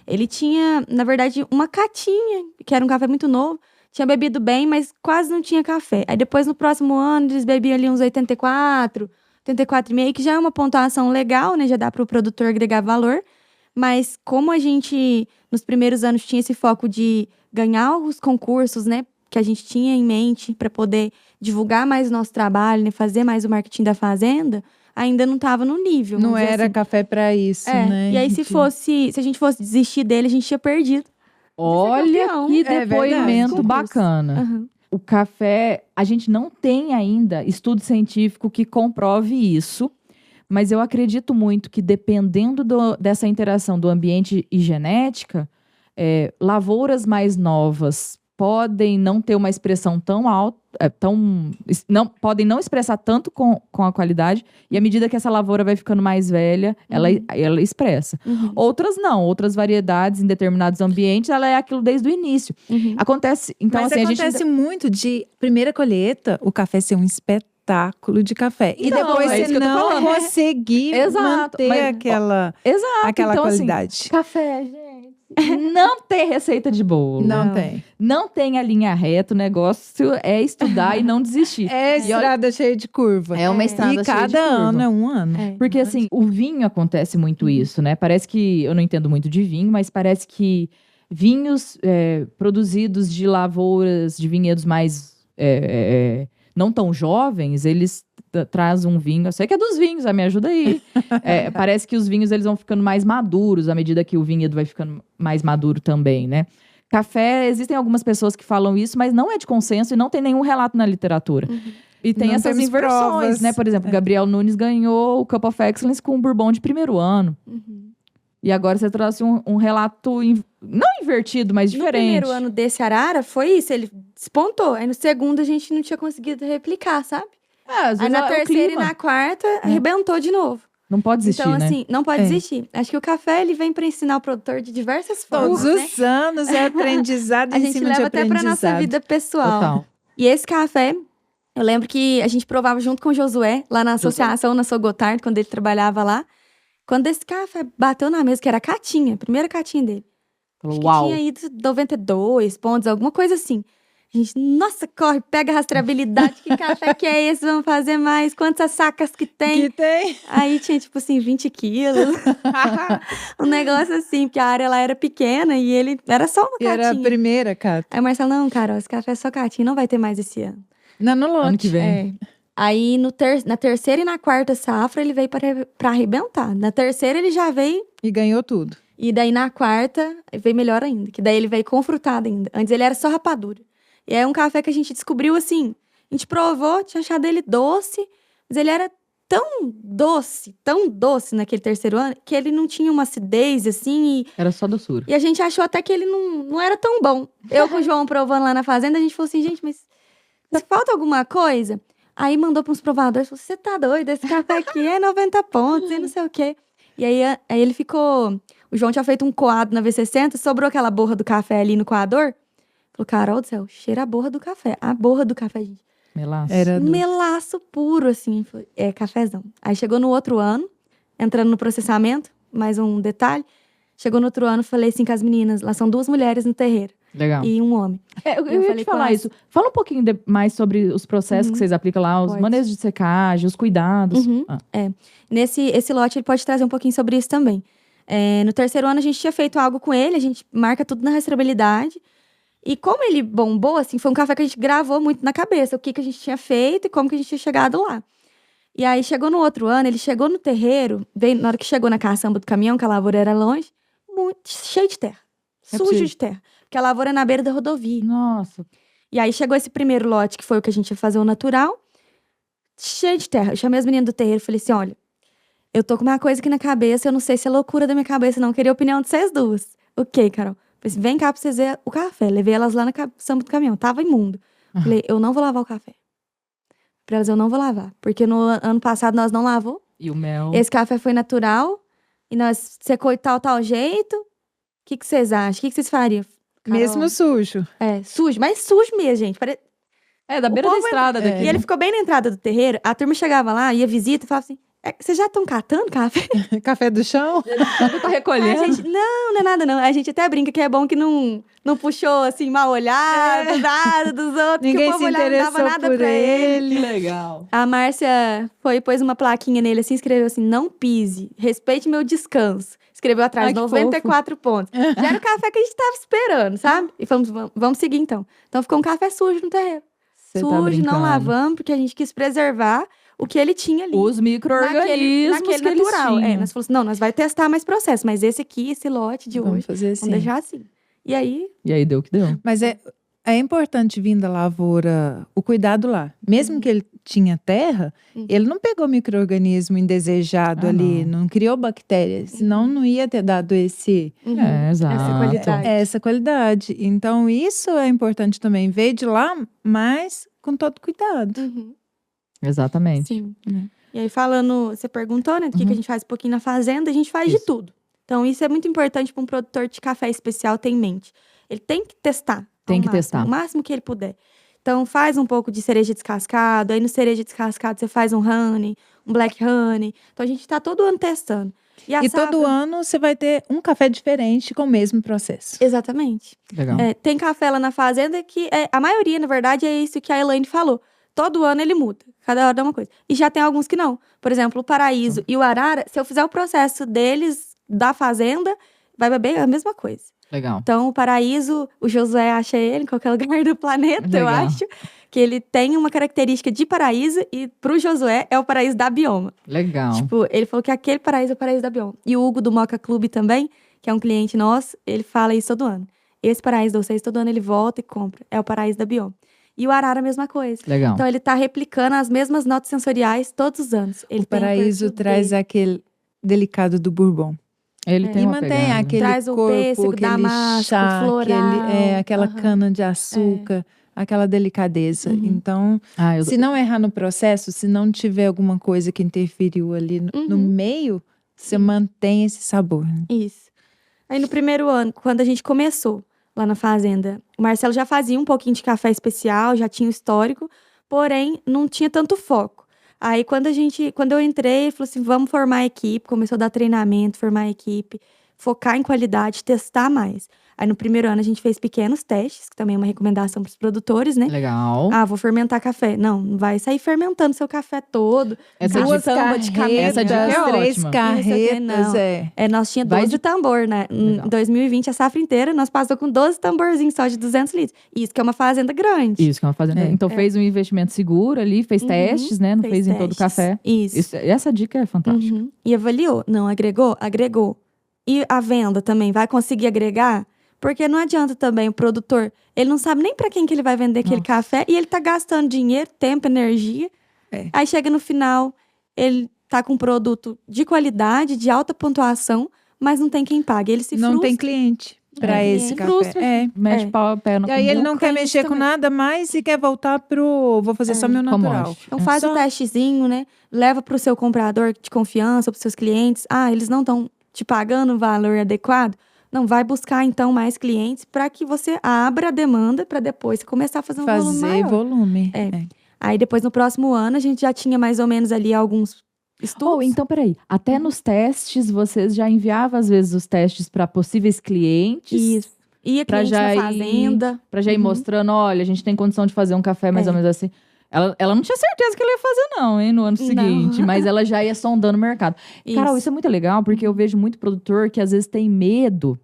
Ele tinha, na verdade, uma catinha, que era um café muito novo. Tinha bebido bem, mas quase não tinha café. Aí depois, no próximo ano, eles bebiam ali uns 84, 84,5, que já é uma pontuação legal, né? Já dá para o produtor agregar valor. Mas como a gente, nos primeiros anos, tinha esse foco de ganhar os concursos, né? Que a gente tinha em mente para poder divulgar mais o nosso trabalho, né? Fazer mais o marketing da fazenda, ainda não estava no nível. Não vamos dizer era assim. café para isso, né? E aí, se a gente fosse desistir dele, a gente tinha perdido. Olha campeão. que É depoimento verdade. bacana. Uhum. O café, a gente não tem ainda estudo científico que comprove isso, mas eu acredito muito que dependendo dessa interação do ambiente e genética, lavouras mais novas podem não ter uma expressão tão alta, podem não expressar tanto com a qualidade, e à medida que essa lavoura vai ficando mais velha, ela expressa. Outras não, outras variedades em determinados ambientes, ela é aquilo desde o início. Acontece, então Mas assim, acontece muito de primeira colheita, o café ser um espetáculo de café. E Então, depois é isso você que eu tô não falando. conseguir Exato, manter mas- aquela Exato, então, qualidade. Assim, café, gente. Não tem receita de bolo. Não tem. Não tem a linha reta, o negócio é estudar e não desistir. É estrada cheia de curva. É uma estrada E cheia de cada curva. ano é um ano. Porque assim, o vinho acontece muito isso, né? Parece que, eu não entendo muito de vinho, mas parece que vinhos produzidos de lavouras, de vinhedos mais não tão jovens, eles trazem um vinho. Eu sei que é dos vinhos, me ajuda aí. Parece que os vinhos eles vão ficando mais maduros à medida que o vinhedo vai ficando mais maduro também, né? Café, existem algumas pessoas que falam isso, mas não é de consenso e não tem nenhum relato na literatura. E tem Não essas temos inversões, provas. né? Por exemplo, Gabriel Nunes ganhou o Cup of Excellence com um bourbon de primeiro ano. E agora você trouxe um relato, não invertido, mas diferente. No primeiro ano desse Arara, foi isso. Ele despontou. Aí no segundo a gente não tinha conseguido replicar, sabe? Às Aí vezes na é o terceira e clima. na quarta, arrebentou de novo. Não pode desistir, Então, né? assim, não pode desistir. Acho que o café, ele vem para ensinar o produtor de diversas formas, Todos né? os anos é aprendizado A em gente cima de leva até pra aprendizado. nossa vida pessoal. Total. E esse café, eu lembro que a gente provava junto com o Josué, lá na associação, na Sogotard, quando ele trabalhava lá. Quando esse café bateu na mesa, que era a catinha, a primeira catinha dele. Acho que Uau. tinha ido 92 pontos, alguma coisa assim. A gente, nossa, corre, pega a rastreabilidade, que café que é esse? Vamos fazer mais? Quantas sacas que tem? Que tem. Aí tinha, tipo assim, 20 quilos. Um negócio assim, porque a área lá era pequena e ele era só uma E era a catinha. primeira, Cata. Aí o Marcelo, não, Carol, esse café é só catinha, não vai ter mais esse ano. Não, no lote. Ano que vem. É. Aí na terceira e na quarta safra ele veio pra arrebentar. Na terceira ele já veio, E ganhou tudo. e daí na quarta veio melhor ainda, que daí ele veio com frutado ainda. Antes ele era só rapadura. E é um café que a gente descobriu assim, a gente provou, tinha achado ele doce, mas ele era tão doce naquele terceiro ano, que ele não tinha uma acidez assim, Era só doçura. e a gente achou até que ele não era tão bom. Eu com o João provando lá na fazenda, a gente falou assim, gente, mas falta alguma coisa? Aí mandou para uns provadores, falou, você tá doido? Esse café aqui é 90 pontos e não sei o quê. E aí ele ficou... O João tinha feito um coado na V60, sobrou aquela borra do café ali no coador. Falou, Carol do céu, cheira a borra do café. A borra do café, gente. Melaço. Era doce. Melaço puro, assim. Falei, é cafezão. Aí chegou no outro ano, entrando no processamento, mais um detalhe. Chegou no outro ano, falei assim com as meninas, lá são 2 mulheres no terreiro Legal. e um homem. Eu eu ia falei te falar com isso. Fala um pouquinho mais sobre os processos que vocês aplicam lá, os Pode. manejos de secagem, os cuidados. Uhum. Ah, Esse lote, ele pode trazer um pouquinho sobre isso também. No terceiro ano, a gente tinha feito algo com ele, a gente marca tudo na rastreabilidade. E como ele bombou, assim, foi um café que a gente gravou muito na cabeça, o que a gente tinha feito e como que a gente tinha chegado lá. E aí, chegou no outro ano, ele chegou no terreiro, veio, na hora que chegou na caçamba do caminhão, que a lavoura era longe, muito cheio de terra. É Sujo possível. de terra. Porque a lavoura é na beira da rodovia. nossa. E aí, chegou esse primeiro lote, que foi o que a gente ia fazer o natural, cheio de terra. Eu chamei as meninas do terreiro e falei assim, olha, eu tô com uma coisa aqui na cabeça, eu não sei se é loucura da minha cabeça, não. Eu queria a opinião de vocês duas. Ok, Carol. Falei assim, vem cá pra vocês verem o café. Levei elas lá na caçamba do caminhão. Tava imundo. Falei, eu não vou lavar o café. Pra elas, eu não vou lavar. Porque no ano passado nós não lavou. E o mel. Esse café foi natural. E nós secou de tal jeito. O que vocês acham? O que vocês fariam? Carol? Mesmo sujo. Sujo. Mas sujo mesmo, gente. Da O beira da povo estrada daqui. E ele ficou bem na entrada do terreiro. A turma chegava lá, ia visita e falava assim, vocês já estão catando café? Café do chão. tá recolhendo. A gente, não é nada não. A gente até brinca que é bom que não puxou assim, mal olhado, nada dos outros. Ninguém que o povo se olhava, não dava interessou nada por pra ele. Que legal. A Márcia pôs uma plaquinha nele assim, escreveu assim, não pise, respeite meu descanso. Escreveu atrás, Ai, que 94 pontos. Já era o café que a gente tava esperando, sabe? E falamos, vamos seguir então. Então ficou um café sujo no terreiro. Cê tá Sujo, brincando. não lavamos, porque a gente quis preservar o que ele tinha ali. Os micro-organismos naquele que eles natural. tinham. Nós falamos assim, não, nós vai testar mais processo, mas esse aqui, esse lote de Vamos hoje, fazer assim. vamos deixar assim. E aí, E aí deu o que deu. Mas é importante vir da lavoura o cuidado lá. Mesmo que ele tinha terra, ele não pegou micro-organismo indesejado ali, não criou bactérias. Senão não ia ter dado esse... Exato. essa qualidade. essa qualidade. Então, isso é importante também. Veio de lá, mas com todo cuidado. Exatamente. Sim. E aí, falando, você perguntou, né, do que a gente faz um pouquinho na fazenda, a gente faz de tudo. Então, isso é muito importante para um produtor de café especial ter em mente. Ele tem que testar. Tem que máximo, testar. O máximo que ele puder. Então, faz um pouco de cereja descascado, aí no cereja descascado você faz um honey, um black honey. Então, a gente tá todo ano testando. a E safra- todo ano você vai ter um café diferente com o mesmo processo. Exatamente. Legal. Tem café lá na fazenda que, a maioria, na verdade, é isso que a Elaine falou. Todo ano ele muda. Cada hora dá uma coisa. E já tem alguns que não. Por exemplo, o Paraíso e o Arara, se eu fizer o processo deles da fazenda, vai beber a mesma coisa. Legal. Então, o paraíso, o Josué acha ele em qualquer lugar do planeta, eu Legal. acho. Que ele tem uma característica de paraíso e pro Josué é o paraíso da Bioma. Legal. Tipo, ele falou que aquele paraíso é o paraíso da Bioma. E o Hugo do Moca Clube também, que é um cliente nosso, ele fala isso todo ano. Esse paraíso de vocês, todo ano ele volta e compra. É o paraíso da Bioma. E o arara, a mesma coisa. Legal. Então, ele tá replicando as mesmas notas sensoriais todos os anos. Ele O tem paraíso perfil traz dele. aquele delicado do Bourbon. Ele tem E uma mantém pegada. aquele Traz o corpo, pêssego, aquele damasco, chá, floral. aquela Aham. cana de açúcar, aquela delicadeza. Uhum. Então, Ah, eu... se não errar no processo, se não tiver alguma coisa que interferiu ali no Uhum. meio, você mantém esse sabor. Né? Isso. Aí no primeiro ano, quando a gente começou lá na fazenda, o Marcelo já fazia um pouquinho de café especial, já tinha o histórico, porém não tinha tanto foco. Aí quando eu entrei, ele falou assim, vamos formar a equipe, começou a dar treinamento, formar a equipe, focar em qualidade, testar mais. Aí no primeiro ano a gente fez pequenos testes, que também é uma recomendação para os produtores, né? Legal. Ah, vou fermentar café. Não vai sair fermentando seu café todo. Essa Duas dica- de camelo. essa dica é três ótima. carretas, não. é. Nós tinha Vai 12 de- tambor, né? Em Legal. 2020, a safra inteira, nós passamos com 12 tamborzinhos só de 200 litros. Isso que é uma fazenda grande. Isso que é uma fazenda. Então fez um investimento seguro ali, fez Uhum. testes, né? Não fez em todo o testes. café. Isso. Essa dica é fantástica. Uhum. E avaliou. Não agregou? Agregou. E a venda também vai conseguir agregar? Porque não adianta também o produtor, ele não sabe nem para quem que ele vai vender aquele café e ele tá gastando dinheiro, tempo, energia. É. Aí chega no final, ele tá com um produto de qualidade, de alta pontuação, mas não tem quem pague. Ele se Não frustra. tem cliente para É, esse cliente. café. Frustra. É. Mete É. pau, pé no E aí ele não quer tem mexer isso com também. nada mais e quer voltar pro vou fazer só meu natural. commodity. Então faz Só- o testezinho, né? Leva pro seu comprador de confiança, pros seus clientes. Ah, eles não estão te pagando o valor adequado? Não, vai buscar então mais clientes para que você abra a demanda para depois você começar a fazer um volume Fazer maior. volume. É. Aí depois no próximo ano a gente já tinha mais ou menos ali alguns estudos. Oh, então, peraí. Até nos testes, vocês já enviavam, às vezes, os testes para possíveis clientes? Isso. Ia Pra cliente já na ir- fazenda. Pra já ir mostrando, olha, a gente tem condição de fazer um café mais ou menos assim. Ela não tinha certeza que ela ia fazer, não, hein, no ano Não. seguinte. Mas ela já ia sondando o mercado. Carol, isso é muito legal, porque eu vejo muito produtor que às vezes tem medo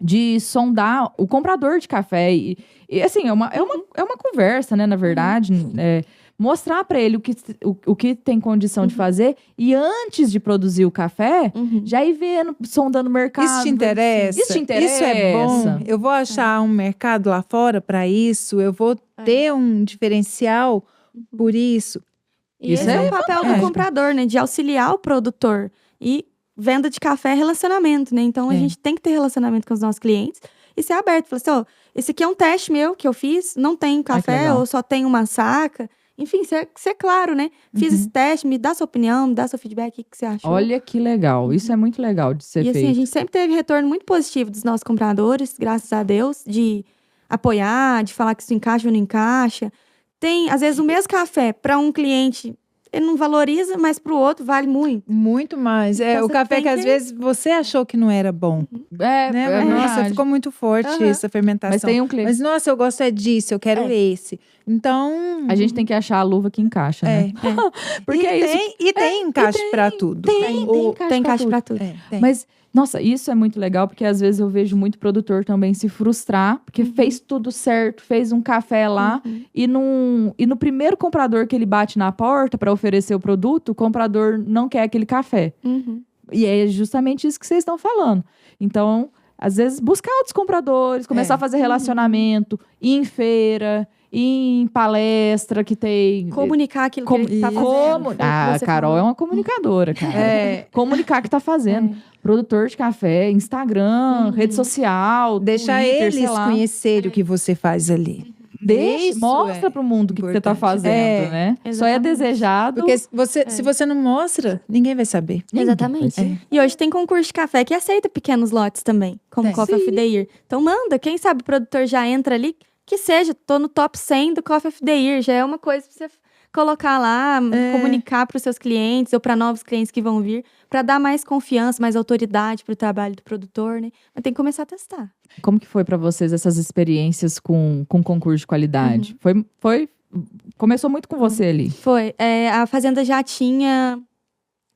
de sondar o comprador de café. E assim, é uma conversa, né, na verdade. Mostrar pra ele o que tem condição de fazer. E antes de produzir o café, já ir vendo, sondando o mercado. Isso te interessa? Isso te interessa? Isso é bom? Eu vou achar um mercado lá fora para isso? Eu vou ter um diferencial por isso? E Isso esse é é o papel do fantástico. comprador, né? De auxiliar o produtor. E venda de café é relacionamento, né? Então a gente tem que ter relacionamento com os nossos clientes e ser aberto. Falar assim, ó, esse aqui é um teste meu que eu fiz, não tem café legal. ou só tem uma saca. Enfim, ser claro, né? Fiz esse teste, me dá sua opinião, me dá seu feedback, o que você achou. Olha que legal. Isso é muito legal de ser E feito. assim, a gente sempre teve retorno muito positivo dos nossos compradores, graças a Deus, de apoiar, de falar que isso encaixa ou não encaixa. Tem, às vezes, o mesmo café para um cliente, ele não valoriza, mas para o outro vale muito. Muito mais. Então, O você café tem que às que- vezes você achou que não era bom. Né? Nossa, verdade. ficou muito forte Aham. essa fermentação. Mas tem um cliente. Mas, nossa, eu gosto disso, eu quero esse. Então. A gente tem que achar a luva que encaixa, né? Porque e é isso. tem encaixe para tudo. Tem caixa para tudo. Tem. Mas, nossa, isso é muito legal, porque às vezes eu vejo muito produtor também se frustrar, porque fez tudo certo, fez um café lá, e no primeiro comprador que ele bate na porta para oferecer o produto, o comprador não quer aquele café. E é justamente isso que vocês estão falando. Então, às vezes, buscar outros compradores, começar a fazer relacionamento, ir em feira, ir em palestra que tem. Comunicar aquilo que ele tá fazendo. foi o que A você Carol falou. é uma comunicadora, cara. Comunicar que tá fazendo. Produtor de café, Instagram, rede social, Deixar Twitter, eles sei lá. conhecerem o que você faz ali. Deixa, Isso mostra é pro mundo o que você tá importante. fazendo, né? Só é Exatamente. desejado. Porque se você não mostra, ninguém vai saber. Exatamente. E hoje tem concurso de café que aceita pequenos lotes também, como Tem. Coffee of the Year. Então manda, quem sabe o produtor já entra ali, que seja, tô no top 100 do Coffee of the Year, já é uma coisa pra você colocar lá, comunicar para os seus clientes ou para novos clientes que vão vir, para dar mais confiança, mais autoridade pro trabalho do produtor, né? Mas tem que começar a testar. Como que foi pra vocês essas experiências com concurso de qualidade? Começou muito com você ali. Foi. A Fazenda já tinha,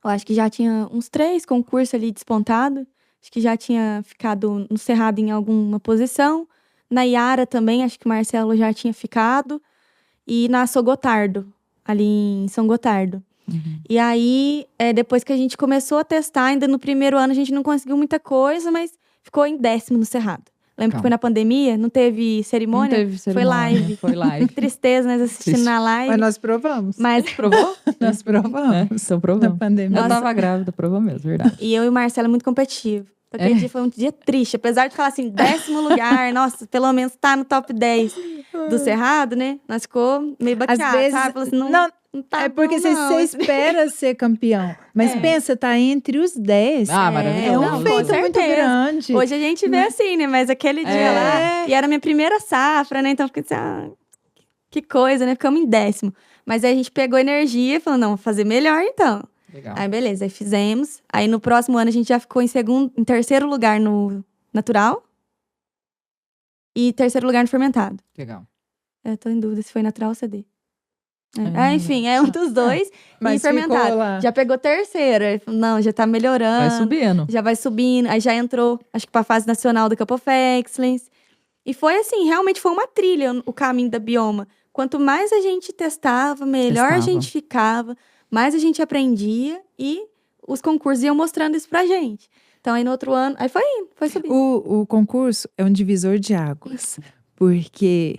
eu acho que já tinha uns 3 concursos ali despontados. acho que já tinha ficado no Cerrado em alguma posição. Na Iara também, acho que o Marcelo já tinha ficado. E na São Gotardo, ali em São Gotardo. E aí, depois que a gente começou a testar, ainda no primeiro ano a gente não conseguiu muita coisa, mas ficou em 10º no Cerrado. Lembra que foi na pandemia? Não teve cerimônia? Não teve cerimônia. Foi live. Que tristeza, nós assistindo na live. Mas nós provamos. Mas Provou? Nós provamos. Então provamos. Na pandemia. Eu tava grávida, provou mesmo, verdade. E eu e o Marcelo é muito competitivo. Então, aquele dia foi um dia triste. Apesar de falar assim, 10º lugar, nossa, pelo menos tá no top 10 do Cerrado, né? Nós ficou meio baqueado, Às vezes, sabe? Falou assim, não tá é porque bom, você não. espera ser campeão. Mas pensa, tá entre os 10. Ah, maravilhoso. É um Não, com feito muito certeza. grande. Hoje a gente vê assim, né? Mas aquele dia lá... E era a minha primeira safra, né? Então, eu fiquei assim, que coisa, né? Ficamos em 10º. Mas aí a gente pegou energia e falou, não, vou fazer melhor então. Legal. Aí, beleza. Aí fizemos. Aí, no próximo ano, a gente já ficou em terceiro lugar no natural. E terceiro lugar no fermentado. Legal. Eu tô em dúvida se foi natural ou CD. Enfim, é um dos dois. Mas e fermentado. ficou lá. Já pegou terceiro. Aí falou, não, já tá melhorando. Vai subindo. Já vai subindo. Aí já entrou, acho que pra fase nacional do Cup of Excellence. E foi assim, realmente foi uma trilha o caminho da Bioma. Quanto mais a gente testava, melhor a gente ficava, mais a gente aprendia e os concursos iam mostrando isso pra gente. Então, aí no outro ano, aí foi indo, foi subindo. O concurso é um divisor de águas. Porque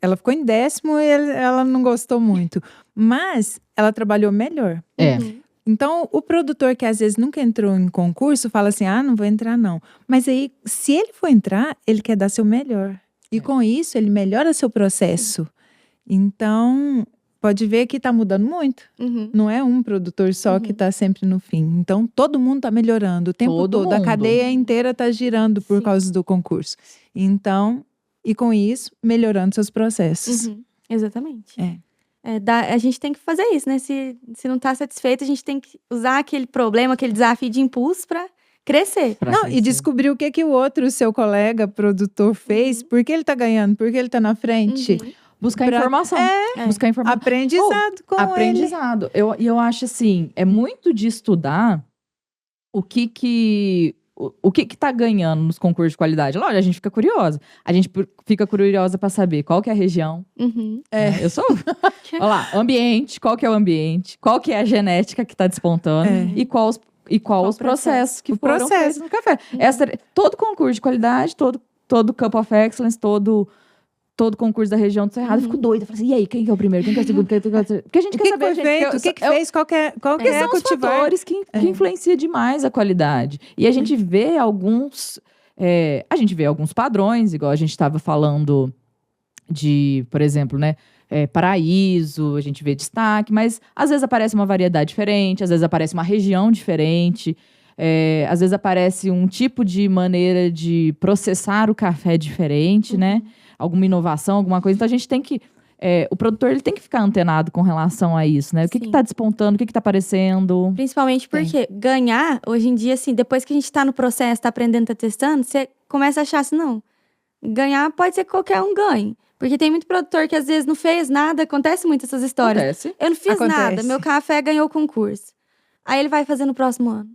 ela ficou em 10º e ela não gostou muito. Mas ela trabalhou melhor. É. Então, o produtor que às vezes nunca entrou em concurso, fala assim, não vou entrar não. Mas aí, se ele for entrar, ele quer dar seu melhor. E com isso, ele melhora seu processo. Então, pode ver que tá mudando muito. Não é um produtor só que tá sempre no fim. Então, todo mundo tá melhorando o tempo Todo todo. A mundo. cadeia inteira tá girando por causa do concurso. Então, e com isso, melhorando seus processos. Exatamente. É. A gente tem que fazer isso, né? Se não tá satisfeito, a gente tem que usar aquele problema, aquele desafio de impulso pra crescer. E descobrir o que o outro, seu colega, produtor, fez. Por que ele tá ganhando? Por que ele tá na frente? Buscar informação. Buscar informação. Aprendizado com Aprendizado. Eu acho assim, é muito de estudar o que tá ganhando nos concursos de qualidade. Lógico, a gente fica curiosa. A gente fica curiosa pra saber qual que é a região. Eu sou... Olha lá, ambiente, qual que é o ambiente, qual que é a genética que tá despontando e qual os processos que foram feitos no café. Todo concurso de qualidade, todo Cup of Excellence, todo concurso da região do Cerrado, eu fico doida. Eu falo assim, e aí, quem que é o primeiro? Quem que é o segundo? Quem que é o terceiro? Porque a gente quer saber... O que fez? Qual que é são os fatores que influenciam demais a qualidade. E a gente vê alguns... a gente vê alguns padrões, igual a gente estava falando de, por exemplo, né? Paraíso, a gente vê destaque, mas às vezes aparece uma variedade diferente, às vezes aparece uma região diferente, às vezes aparece um tipo de maneira de processar o café diferente, né? Alguma inovação, alguma coisa. Então a gente tem que... o produtor ele tem que ficar antenado com relação a isso, né? O que está despontando, o que está aparecendo. Principalmente porque ganhar, hoje em dia, assim, depois que a gente está no processo, está aprendendo, está testando, você começa a achar assim, não, ganhar pode ser que qualquer um ganhe. Porque tem muito produtor que às vezes não fez nada, acontece muito essas histórias. Acontece. Eu não fiz nada, meu café ganhou o concurso. Aí ele vai fazer no próximo ano.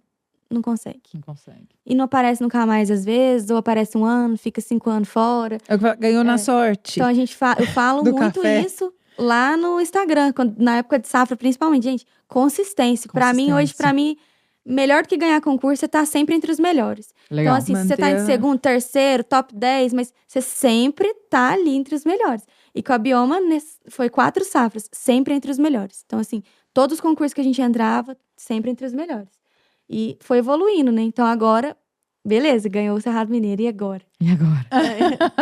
Não consegue. Não consegue. E não aparece nunca mais às vezes, ou aparece um ano, fica 5 anos fora. Ganhou na sorte. Então eu falo muito café. isso lá no Instagram, na época de safra, principalmente. Gente, consistência. Pra mim, hoje, melhor do que ganhar concurso, você tá sempre entre os melhores. Legal. Então, assim, se você tá em segundo, terceiro, top 10, mas você sempre tá ali entre os melhores. E com a Bioma, foi 4 safras, sempre entre os melhores. Então, assim, todos os concursos que a gente entrava, sempre entre os melhores. E foi evoluindo, né? Então, agora, beleza, ganhou o Cerrado Mineiro, e agora? E agora?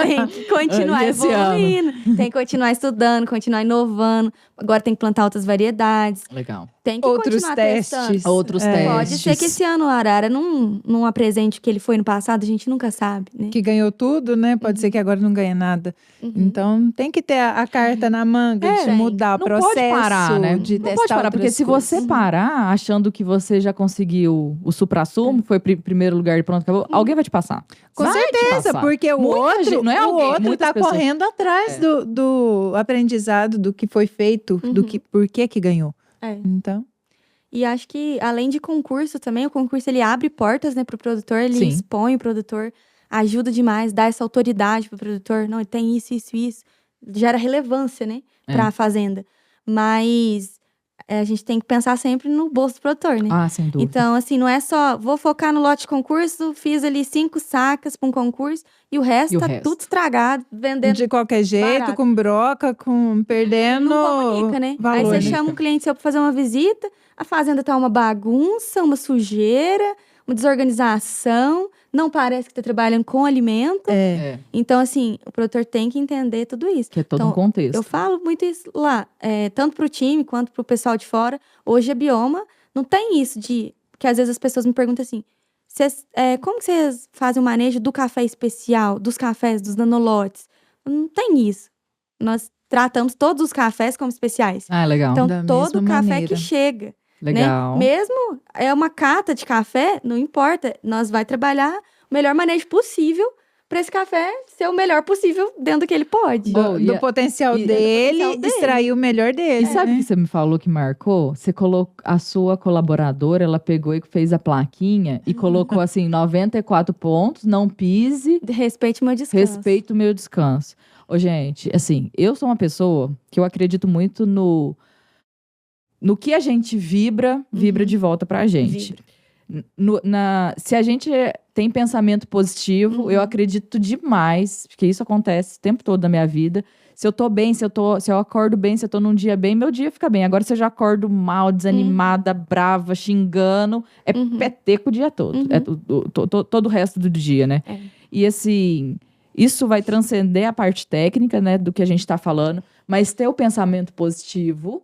Tem que continuar evoluindo, tem que continuar estudando, continuar inovando. Agora tem que plantar outras variedades. Legal. Tem que Outros continuar testes. testando. Outros testes. Pode ser que esse ano o Arara não apresente o que ele foi no passado, a gente nunca sabe, né? Que ganhou tudo, né? Pode ser que agora não ganhe nada. Então, tem que ter a carta na manga de mudar o Não processo. pode parar, né? De Não testar pode parar, porque outras se coisas. você parar achando que você já conseguiu o suprassumo, foi primeiro lugar e pronto, acabou, alguém vai te passar. Com Vai te certeza, passar. porque o Muita outro, gente- não é alguém, o outro muitas tá pessoas. correndo atrás do aprendizado, do que foi feito, por que ganhou. É. Então, E acho que, além de concurso também, o concurso ele abre portas, né, pro produtor, ele Sim. expõe o produtor, ajuda demais, dá essa autoridade pro produtor. Não, tem isso, isso, isso. Gera relevância, né, pra fazenda. Mas a gente tem que pensar sempre no bolso do produtor, né? Ah, sem dúvida. Então, assim, não é só, vou focar no lote de concurso, fiz ali 5 sacas pra um concurso e o resto tá tudo estragado, vendendo. De qualquer jeito, barato. com broca, perdendo Não comunica, né? valor. Aí você né? chama um cliente seu pra fazer uma visita, a fazenda tá uma bagunça, uma sujeira, uma desorganização, não parece que tá trabalhando com alimento. É, Então, assim, o produtor tem que entender tudo isso. que é todo Então, um contexto. Eu falo muito isso lá, tanto pro time quanto pro pessoal de fora. Hoje a Bioma não tem isso de... Porque às vezes as pessoas me perguntam assim, como que vocês fazem o manejo do café especial, dos cafés, dos nanolotes? Não tem isso. Nós tratamos todos os cafés como especiais. Ah, legal. Então, Da todo mesma café maneira. que chega, Legal. né? Mesmo é uma cata de café, não importa. Nós vai trabalhar o melhor manejo possível para esse café ser o melhor possível dentro do que ele pode. Do potencial dele, extrair o melhor dele. E sabe o que você me falou que marcou? Você colocou a sua colaboradora, ela pegou e fez a plaquinha e colocou assim, 94 pontos, não pise, Respeite o meu descanso. respeito o meu descanso. Ô, gente, assim, eu sou uma pessoa que eu acredito muito no que a gente vibra de volta pra gente. Se a gente tem pensamento positivo, eu acredito demais, porque isso acontece o tempo todo na minha vida. Se eu tô bem, se eu acordo bem, se eu tô num dia bem, meu dia fica bem. Agora, se eu já acordo mal, desanimada, brava, xingando, é peteco o dia todo. É todo o resto do dia, né? E assim, isso vai transcender a parte técnica, né, do que a gente tá falando, mas ter o pensamento positivo,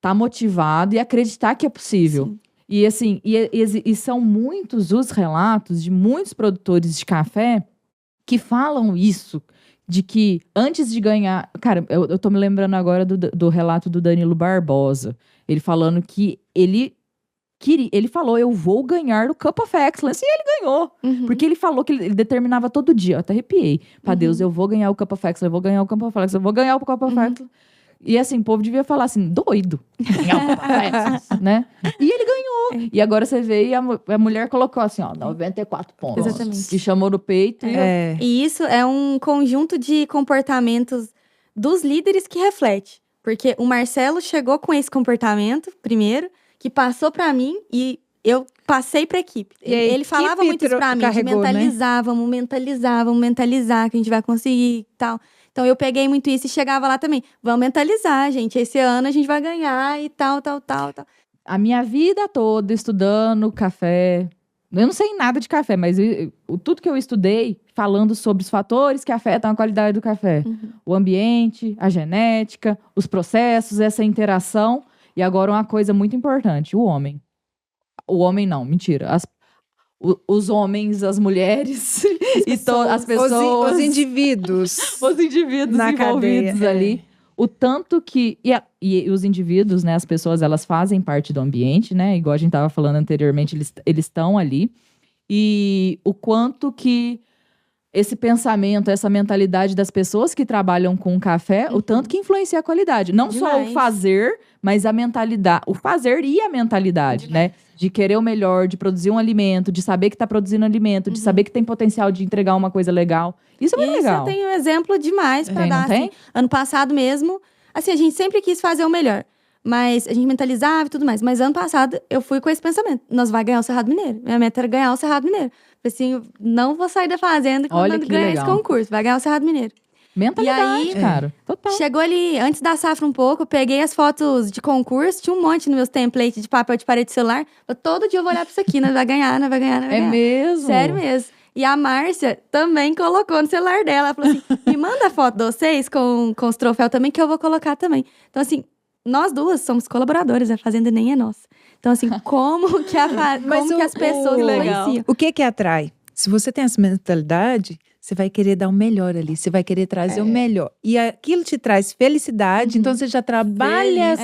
tá motivado e acreditar que é possível. Sim. E assim, e são muitos os relatos de muitos produtores de café que falam isso, de que antes de ganhar... Cara, eu tô me lembrando agora do relato do Danilo Barbosa. Ele falando que ele falou, eu vou ganhar o Cup of Excellence. E ele ganhou. Porque ele falou que ele determinava todo dia. Eu até arrepiei. Pra Deus, eu vou ganhar o Cup of Excellence, eu vou ganhar o Cup of Excellence, eu vou ganhar o Cup of Excellence. E assim, o povo devia falar assim, doido. Né? E ele ganhou. E agora você vê, e a mulher colocou assim, ó, 94 pontos. Exatamente. Que chamou no peito. E isso é um conjunto de comportamentos dos líderes que reflete. Porque o Marcelo chegou com esse comportamento, primeiro, que passou pra mim e eu passei pra equipe. Ele falava muito isso pra mim, carregou, de mentalizar, vamos mentalizar, que a gente vai conseguir e tal. Então, eu peguei muito isso e chegava lá também. Vamos mentalizar, gente. Esse ano a gente vai ganhar e tal. A minha vida toda estudando café. Eu não sei nada de café, mas tudo que eu estudei falando sobre os fatores que afetam a qualidade do café. O ambiente, a genética, os processos, essa interação. E agora uma coisa muito importante, o homem. O homem não, mentira. Os homens, as mulheres e as pessoas. Os indivíduos. Os indivíduos na envolvidos cadeia, ali. O tanto que... E os indivíduos, né? As pessoas, elas fazem parte do ambiente, né? Igual a gente estava falando anteriormente, eles estão ali. E o quanto que esse pensamento, essa mentalidade das pessoas que trabalham com café, o tanto que influencia a qualidade. Não só o fazer, mas a mentalidade. O fazer e a mentalidade, né? De querer o melhor, de produzir um alimento, de saber que está produzindo alimento, de saber que tem potencial de entregar uma coisa legal. Isso é muito legal. Eu tenho um exemplo demais para dar. Não tem? Assim, ano passado mesmo, assim, a gente sempre quis fazer o melhor. Mas a gente mentalizava e tudo mais. Mas ano passado, eu fui com esse pensamento. Nós vai ganhar o Cerrado Mineiro. Minha meta era ganhar o Cerrado Mineiro. Assim, não vou sair da fazenda quando ganhar esse concurso. Vai ganhar o Cerrado Mineiro. Mentalidade, e aí, cara. Total. Chegou ali, antes da safra um pouco, peguei as fotos de concurso. Tinha um monte nos meus templates de papel de parede de celular. Todo dia eu vou olhar pra isso aqui. Nós vai ganhar. É mesmo? Sério mesmo. E a Márcia também colocou no celular dela. Ela falou assim, me manda a foto de vocês com os troféus também, que eu vou colocar também. Então, assim, nós duas somos colaboradoras, a fazenda nem é nossa. Então, assim, como que as pessoas influenciam? O que atrai? Se você tem essa mentalidade, você vai querer dar o melhor ali, você vai querer trazer o melhor. E aquilo te traz felicidade, então você já trabalha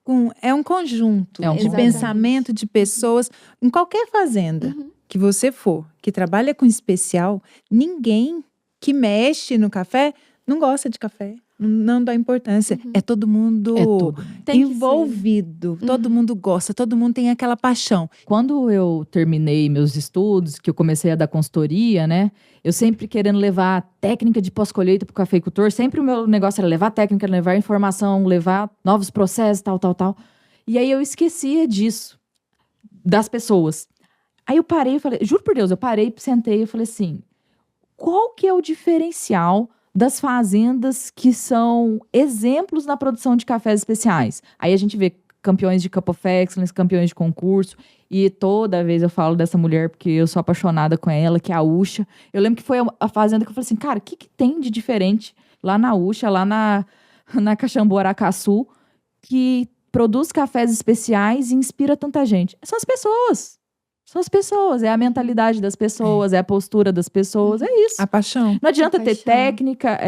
com é um conjunto de pensamento, de pessoas. Em qualquer fazenda que você for, que trabalha com especial, ninguém que mexe no café não gosta de café. não dá importância. É todo mundo É tudo. Tem que envolvido. Todo mundo gosta, todo mundo tem aquela paixão. Quando eu terminei meus estudos, que eu comecei a dar consultoria, né? Eu sempre querendo levar técnica de pós-colheita para o cafeicultor. Sempre o meu negócio era levar técnica, levar informação, levar novos processos, tal. E aí eu esquecia disso, das pessoas. Aí eu parei e falei, juro por Deus, eu parei, sentei e falei assim, qual que é o diferencial das fazendas que são exemplos na produção de cafés especiais? Aí a gente vê campeões de Cup of Excellence, campeões de concurso, e toda vez eu falo dessa mulher porque eu sou apaixonada com ela, que é a Ucha. Eu lembro que foi a fazenda que eu falei assim, cara, o que tem de diferente lá na Ucha, lá na Caxambu Araçu, que produz cafés especiais e inspira tanta gente? São as pessoas. São as pessoas, é a mentalidade das pessoas, é a postura das pessoas, é isso. A paixão. Não adianta ter paixão. técnica,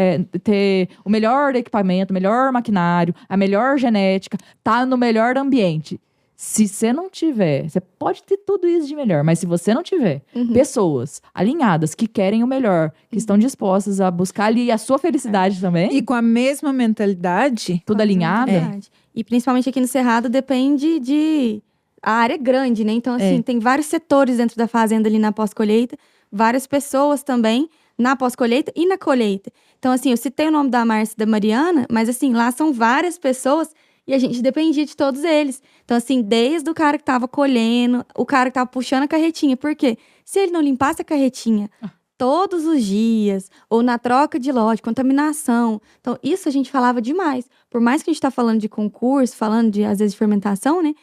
ter o melhor equipamento, o melhor maquinário, a melhor genética, tá no melhor ambiente. Se você não tiver, você pode ter tudo isso de melhor, mas se você não tiver pessoas alinhadas que querem o melhor, que estão dispostas a buscar ali a sua felicidade também, E com a mesma mentalidade, tudo alinhado, Verdade. E principalmente aqui no Cerrado depende de... A área é grande, né? Então, assim, tem vários setores dentro da fazenda ali na pós-colheita, várias pessoas também na pós-colheita e na colheita. Então, assim, eu citei o nome da Márcia e da Mariana, mas, assim, lá são várias pessoas e a gente dependia de todos eles. Então, assim, desde o cara que tava colhendo, o cara que tava puxando a carretinha. Por quê? Se ele não limpasse a carretinha todos os dias, ou na troca de lote, contaminação. Então, isso a gente falava demais. Por mais que a gente tá falando de concurso, falando de, às vezes, de fermentação, né?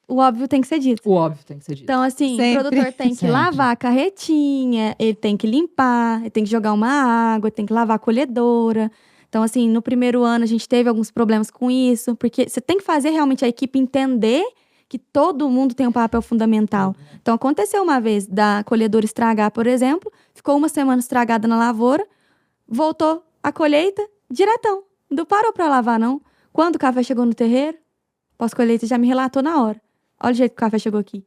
O óbvio tem que ser dito. o óbvio tem que ser dito. Então, assim, Sempre. o produtor tem que Sempre. lavar a carretinha, ele tem que limpar, ele tem que jogar uma água, tem que lavar a colhedora. Então, assim, no primeiro ano a gente teve alguns problemas com isso, porque você tem que fazer realmente a equipe entender que todo mundo tem um papel fundamental. Então, aconteceu uma vez da colhedora estragar, por exemplo, ficou uma semana estragada na lavoura, voltou a colheita diretão. Não parou para lavar, não. Quando o café chegou no terreiro, pós-colheita já me relatou na hora. Olha o jeito que o café chegou aqui.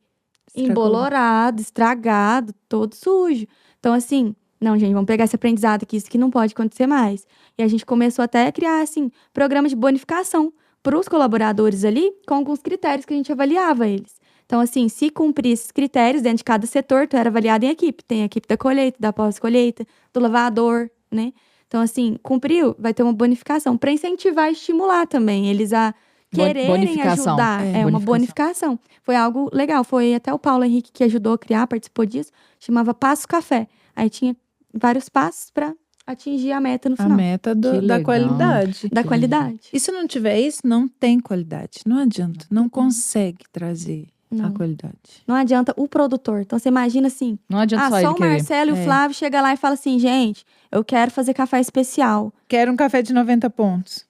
Estragou. Embolorado, estragado, todo sujo. Então, assim, não, gente, vamos pegar esse aprendizado aqui, isso aqui não pode acontecer mais. E a gente começou até a criar, assim, programas de bonificação para os colaboradores ali, com alguns critérios que a gente avaliava eles. Então, assim, se cumprir esses critérios dentro de cada setor, tu era avaliado em equipe. Tem a equipe da colheita, da pós-colheita, do lavador, né? Então, assim, cumpriu, vai ter uma bonificação para incentivar e estimular também eles a quererem Bonificação. ajudar. É uma bonificação. Foi algo legal. Foi até o Paulo Henrique que ajudou a criar, participou disso. Chamava Passo Café. Aí tinha vários passos para atingir a meta no a final. meta Que da legal. qualidade. Da qualidade. E se não tiver isso, não tem qualidade. Não adianta. Não consegue trazer a Não. qualidade. Não adianta o produtor. Então, você imagina assim, Não adianta só ele só o querer. Marcelo e o Flávio chega lá e fala assim, gente, eu quero fazer café especial. Quero um café de 90 pontos.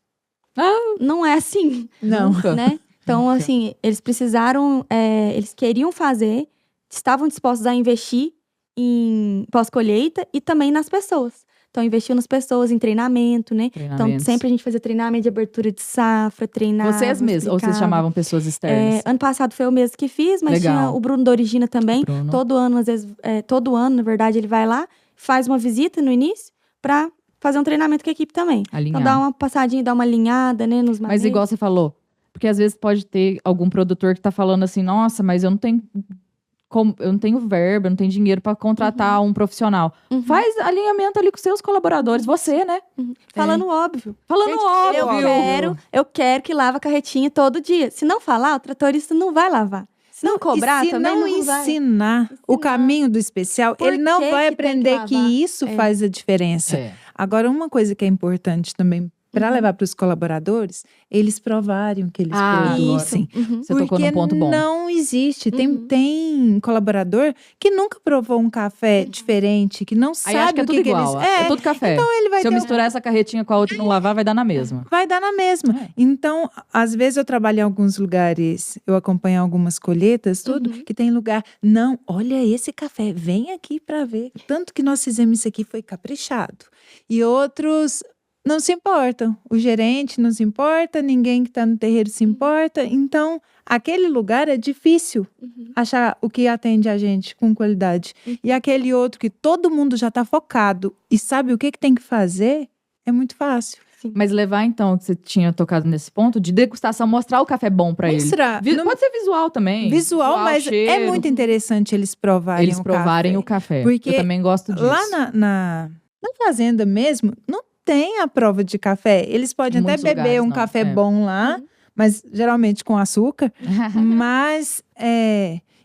Não é assim, Não. Nunca. né? Então, Nunca. assim, eles precisaram, eles queriam fazer, estavam dispostos a investir em pós-colheita e também nas pessoas. Então, investiu nas pessoas, em treinamento, né? Então, Treinamentos. sempre a gente fazia treinamento de abertura de safra, treinava, Vocês mesmos, ou vocês explicava. chamavam pessoas externas? Ano passado foi eu mesmo que fiz, mas Legal. tinha o Bruno da Origina também. Bruno. Todo ano, às vezes, todo ano, na verdade, ele vai lá, faz uma visita no início pra fazer um treinamento com a equipe também. Alinhar. Então, dá uma passadinha, dá uma alinhada, né, nos Mas manejos. igual você falou, porque às vezes pode ter algum produtor que tá falando assim, nossa, mas eu não tenho verba, eu não tenho dinheiro para contratar um profissional. Uhum. Faz alinhamento ali com seus colaboradores, você, né? Falando óbvio. Falando Gente, óbvio. eu quero que lave a carretinha todo dia. Se não falar, o tratorista não vai lavar. Se não cobrar, e se também não não vai. ensinar o caminho do especial, Por ele não que vai que tem que aprender que lavar? isso faz a diferença. É. Agora, uma coisa que é importante também para levar para os colaboradores, eles provarem o que eles produzem. Uhum. Você tocou num ponto bom. Não existe. Tem colaborador que nunca provou um café diferente, que não Aí acho sabe que é o tudo que, que eles... igual. É tudo café. Então ele vai Se eu ter misturar essa carretinha com a outra e não lavar, vai dar na mesma. Vai dar na mesma. Então, às vezes eu trabalho em alguns lugares, eu acompanho algumas colheitas, tudo, que tem lugar, não, olha esse café, vem aqui para ver. Tanto que nós fizemos isso aqui foi caprichado. E outros não se importam. O gerente não se importa, ninguém que está no terreiro se importa. Então, aquele lugar é difícil achar o que atende a gente com qualidade. E aquele outro que todo mundo já está focado e sabe o que tem que fazer, é muito fácil. Sim. Mas levar, então, que você tinha tocado nesse ponto, de degustação, mostrar o café bom pra ele. Mostrar. Pode ser visual também. Visual, mas cheiro. é muito interessante eles provarem o café. Porque eu também gosto disso. Lá na fazenda mesmo, não tem a prova de café. Eles podem Em até muitos beber lugares, um não. café bom lá, mas geralmente com açúcar. Mas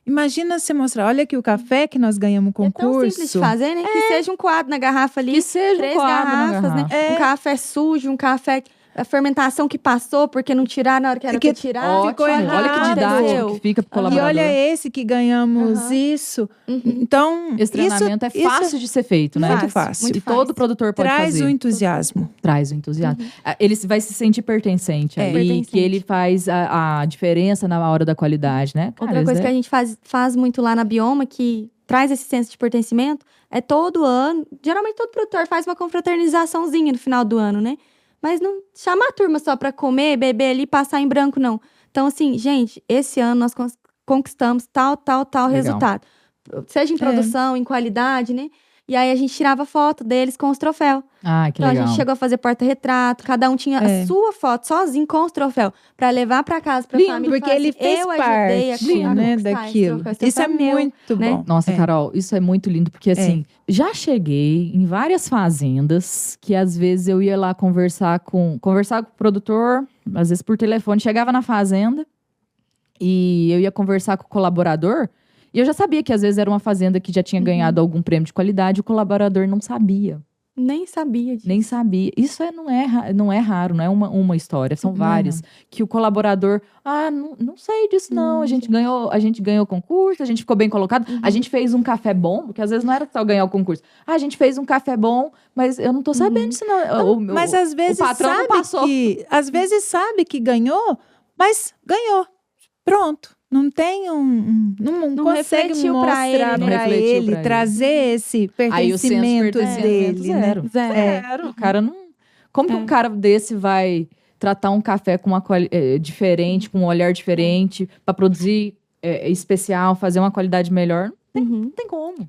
imagina você mostrar, olha aqui o café que nós ganhamos um É tão concurso. simples de fazer, né? Que seja um coado na garrafa ali. Que seja um 3 coado na garrafas, né? garrafa. Um café sujo, um café... A fermentação que passou, porque não tiraram na hora que era Que pra tirar. Ótimo. ficou Olha que errado. didático que fica pro E colaborador. olha esse que ganhamos isso. Então, Esse treinamento é fácil de ser feito, né? Muito fácil. E todo produtor pode traz fazer. o entusiasmo. Traz o entusiasmo. Ele vai se sentir pertencente aí, Pertencente. que ele faz a diferença na hora da qualidade, né? Cara, Outra coisa que a gente faz muito lá na Bioma, que traz esse senso de pertencimento, é todo ano. Geralmente todo produtor faz uma confraternizaçãozinha no final do ano, né? Mas não chama a turma só pra comer, beber ali e passar em branco, não. Então, assim, gente, esse ano nós conquistamos tal Legal. resultado. Seja em produção, em qualidade, né? E aí a gente tirava foto deles com os troféus. Ah, que Então legal. a gente chegou a fazer porta-retrato, cada um tinha a sua foto sozinho com os troféus pra levar pra casa, pra Lindo, família. Porque falar ele assim, fez eu ajudei parte, a né, conquistar esse daquilo. troféu, esse Isso é troféu meu, muito né? bom. Nossa, Carol, isso é muito lindo, porque assim, já cheguei em várias fazendas que às vezes eu ia lá conversar com o produtor, às vezes por telefone, chegava na fazenda e eu ia conversar com o colaborador, e eu já sabia que às vezes era uma fazenda que já tinha ganhado algum prêmio de qualidade, e o colaborador não sabia. Nem sabia disso. Nem sabia. Isso não é raro, não é uma história, são várias. Que o colaborador, não sei disso não, a gente ganhou o concurso, a gente ficou bem colocado, a gente fez um café bom, porque às vezes não era só ganhar o concurso. A gente fez um café bom, mas eu não tô sabendo disso não. Mas às vezes o patrão não passou. às vezes sabe que ganhou, mas ganhou. Pronto. Não tem não consegue refletiu pra ele, mostrar né? pra Refletiu ele, pra ele. trazer esse Aí o senso de pertencimento pertencimento dele, né? zero. Zero. O cara não... Como que um cara desse vai tratar um café com diferente, com um olhar diferente, pra produzir especial, fazer uma qualidade melhor? Não tem como.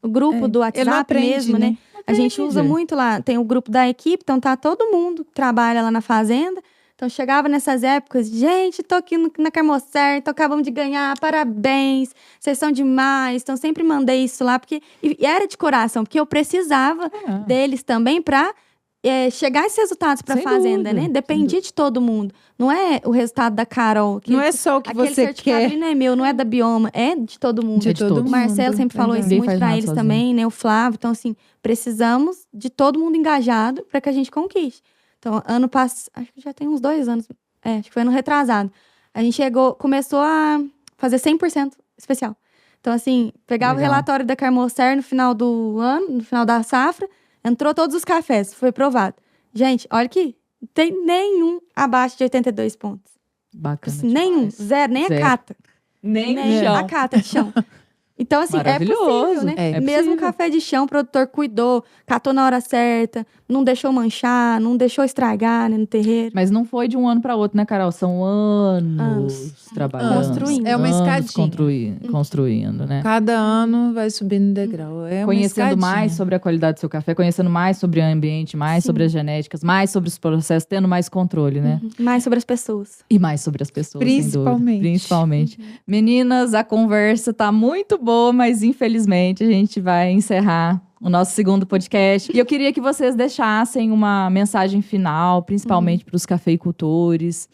O grupo do Ele não WhatsApp aprende, mesmo, né? A gente usa muito lá. Tem o grupo da equipe, então tá todo mundo que trabalha lá na fazenda. Então chegava nessas épocas, gente, tô aqui na Carmocer, então acabamos de ganhar, parabéns, vocês são demais. Então sempre mandei isso lá, porque e era de coração, porque eu precisava deles também pra chegar esses resultados pra Sem fazenda, dúvida, né? Dependia de todo mundo. Não é o resultado da Carol. Não é só o que aquele você certificado quer. ali não é meu, não é da Bioma, é de todo mundo. De todo O Marcelo sempre falou isso Ninguém muito faz pra nada eles sozinho. também, né? O Flávio. Então, assim, precisamos de todo mundo engajado pra que a gente conquiste. Então, ano passado, acho que já tem uns 2 anos, acho que foi ano retrasado. A gente começou a fazer 100% especial. Então, assim, pegava Legal. o relatório da Carmocer no final do ano, no final da safra, entrou todos os cafés, foi provado. Gente, olha aqui, não tem nenhum abaixo de 82 pontos. Bacana. Nenhum, demais. zero, nem Zero. a cata. Nem Nem chão. a cata de chão. Então, assim, é Maravilhoso. possível, né? É Mesmo possível. café de chão, o produtor cuidou, catou na hora certa, não deixou manchar, não deixou estragar, né, no terreiro. Mas não foi de um ano para outro, né, Carol? São anos trabalhando. Construindo. É uma anos escadinha. construindo, né? Cada ano vai subindo degrau. É uma Conhecendo escadinha. mais sobre a qualidade do seu café, conhecendo mais sobre o ambiente, mais sobre as genéticas, mais sobre os processos, tendo mais controle, né? Mais sobre as pessoas. E mais sobre as pessoas, sem dúvida. Principalmente. Principalmente. Meninas, a conversa tá muito boa, mas infelizmente a gente vai encerrar o nosso segundo podcast. E eu queria que vocês deixassem uma mensagem final, principalmente para os cafeicultores,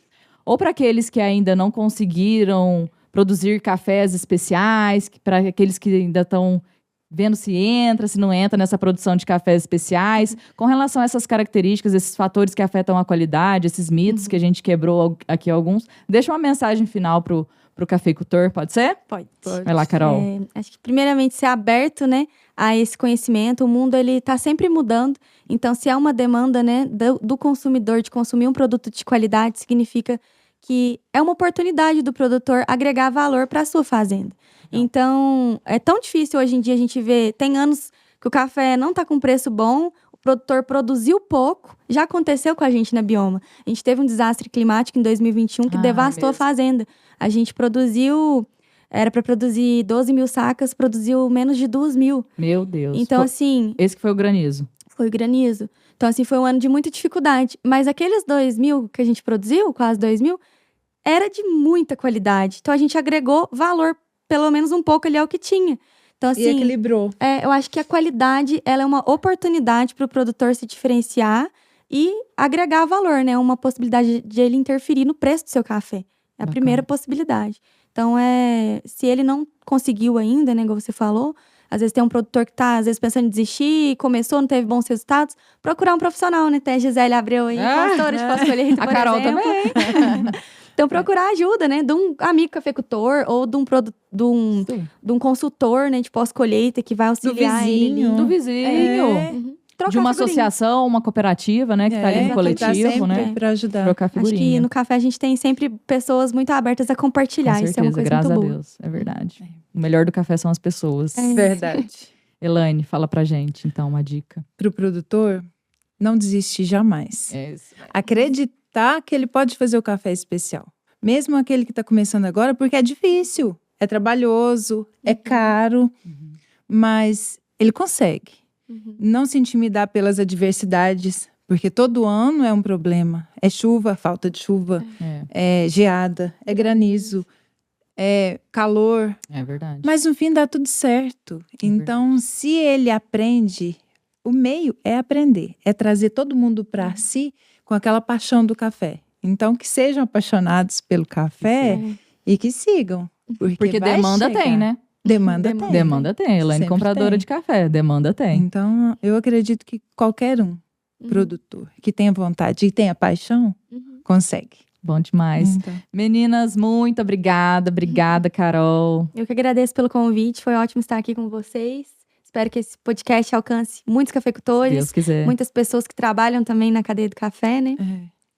ou para aqueles que ainda não conseguiram produzir cafés especiais, para aqueles que ainda estão vendo se entra, se não entra nessa produção de cafés especiais, com relação a essas características, esses fatores que afetam a qualidade, esses mitos que a gente quebrou aqui alguns. Deixa uma mensagem final pro cafeicultor, pode ser? Pode. Vai lá, Carol. Acho que primeiramente ser aberto, né, a esse conhecimento. O mundo, ele tá sempre mudando. Então, se há uma demanda, né, do consumidor de consumir um produto de qualidade, significa que é uma oportunidade do produtor agregar valor para a sua fazenda. Então, é tão difícil hoje em dia a gente ver, tem anos que o café não tá com preço bom, o produtor produziu pouco, já aconteceu com a gente na Bioma. A gente teve um desastre climático em 2021 que devastou a fazenda. A gente produziu, era para produzir 12 mil sacas, produziu menos de 2 mil. Meu Deus. Então, assim... Esse que foi o granizo. Foi granizo. Então, assim, foi um ano de muita dificuldade. Mas aqueles 2.000 que a gente produziu, quase 2.000, era de muita qualidade. Então, a gente agregou valor, pelo menos um pouco ali ao que tinha. Então, assim, E equilibrou. eu acho que a qualidade, ela é uma oportunidade para o produtor se diferenciar e agregar valor, né? Uma possibilidade de ele interferir no preço do seu café. É a Bacana. primeira possibilidade. Então, se ele não conseguiu ainda, né, como você falou, às vezes tem um produtor que tá, às vezes, pensando em desistir, começou, não teve bons resultados, procurar um profissional, né? Tem a Gisele Abreu aí, consultora de pós-colheita, A por Carol exemplo. também. Então, procurar ajuda, né? De um amigo cafeicultor ou de um consultor, né, de pós-colheita que vai auxiliar ele ali. Do vizinho. Uhum. Trocar De uma figurinha. associação, uma cooperativa, né? Que tá ali no que tá coletivo, sempre né? pra ajudar. Trocar Acho figurinha. que no café a gente tem sempre pessoas muito abertas a compartilhar. Com Isso é uma certeza, coisa graças muito a boa. Deus. É verdade. O melhor do café são as pessoas. Verdade. Elaine, fala pra gente, então, uma dica. Pro produtor, não desistir jamais. É isso. Acreditar que ele pode fazer o café especial. Mesmo aquele que está começando agora, porque é difícil, é trabalhoso, é caro, mas ele consegue. Não se intimidar pelas adversidades, porque todo ano é um problema. É chuva, falta de chuva, é geada, é granizo, é calor. É verdade. Mas no fim dá tudo certo. Então, se ele aprende, o meio é aprender, é trazer todo mundo para si com aquela paixão do café. Então, que sejam apaixonados pelo café e que sigam. Porque vai demanda chegar. tem, né? Demanda tem. Demanda tem. Elaine, Sempre compradora tem. de café. Demanda tem. Então, eu acredito que qualquer produtor que tenha vontade e tenha paixão, consegue. Bom demais. Então, Meninas, muito obrigada. Obrigada, Carol. Eu que agradeço pelo convite. Foi ótimo estar aqui com vocês. Espero que esse podcast alcance muitos Se cafeicultores, Deus quiser. muitas pessoas que trabalham também na cadeia do café, né?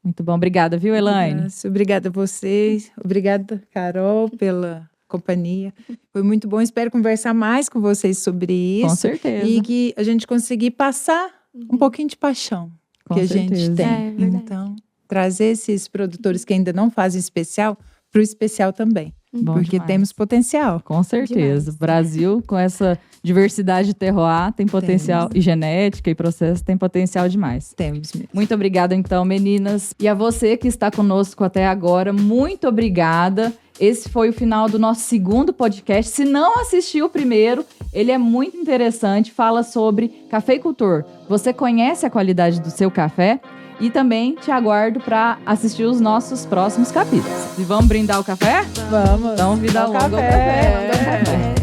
Muito bom. Obrigada, viu, Elaine? Obrigada a vocês. Obrigada, Carol, pela companhia. Foi muito bom. Espero conversar mais com vocês sobre isso. Com certeza. E que a gente conseguir passar um pouquinho de paixão Com que a certeza. gente tem. É verdade. Então, trazer esses produtores que ainda não fazem especial para o especial também. Bom Porque demais. temos potencial. Com certeza. O Brasil, com essa diversidade de terroir, tem potencial. E genética e processo, tem potencial demais. Temos mesmo. Muito obrigada, então, meninas. E a você que está conosco até agora, muito obrigada. Esse foi o final do nosso segundo podcast. Se não assistiu o primeiro, ele é muito interessante. Fala sobre cafeicultor. Você conhece a qualidade do seu café? E também te aguardo para assistir os nossos próximos capítulos. E vamos brindar o café? Vamos. Então, vida Ao longa ao café. café. Manda o café.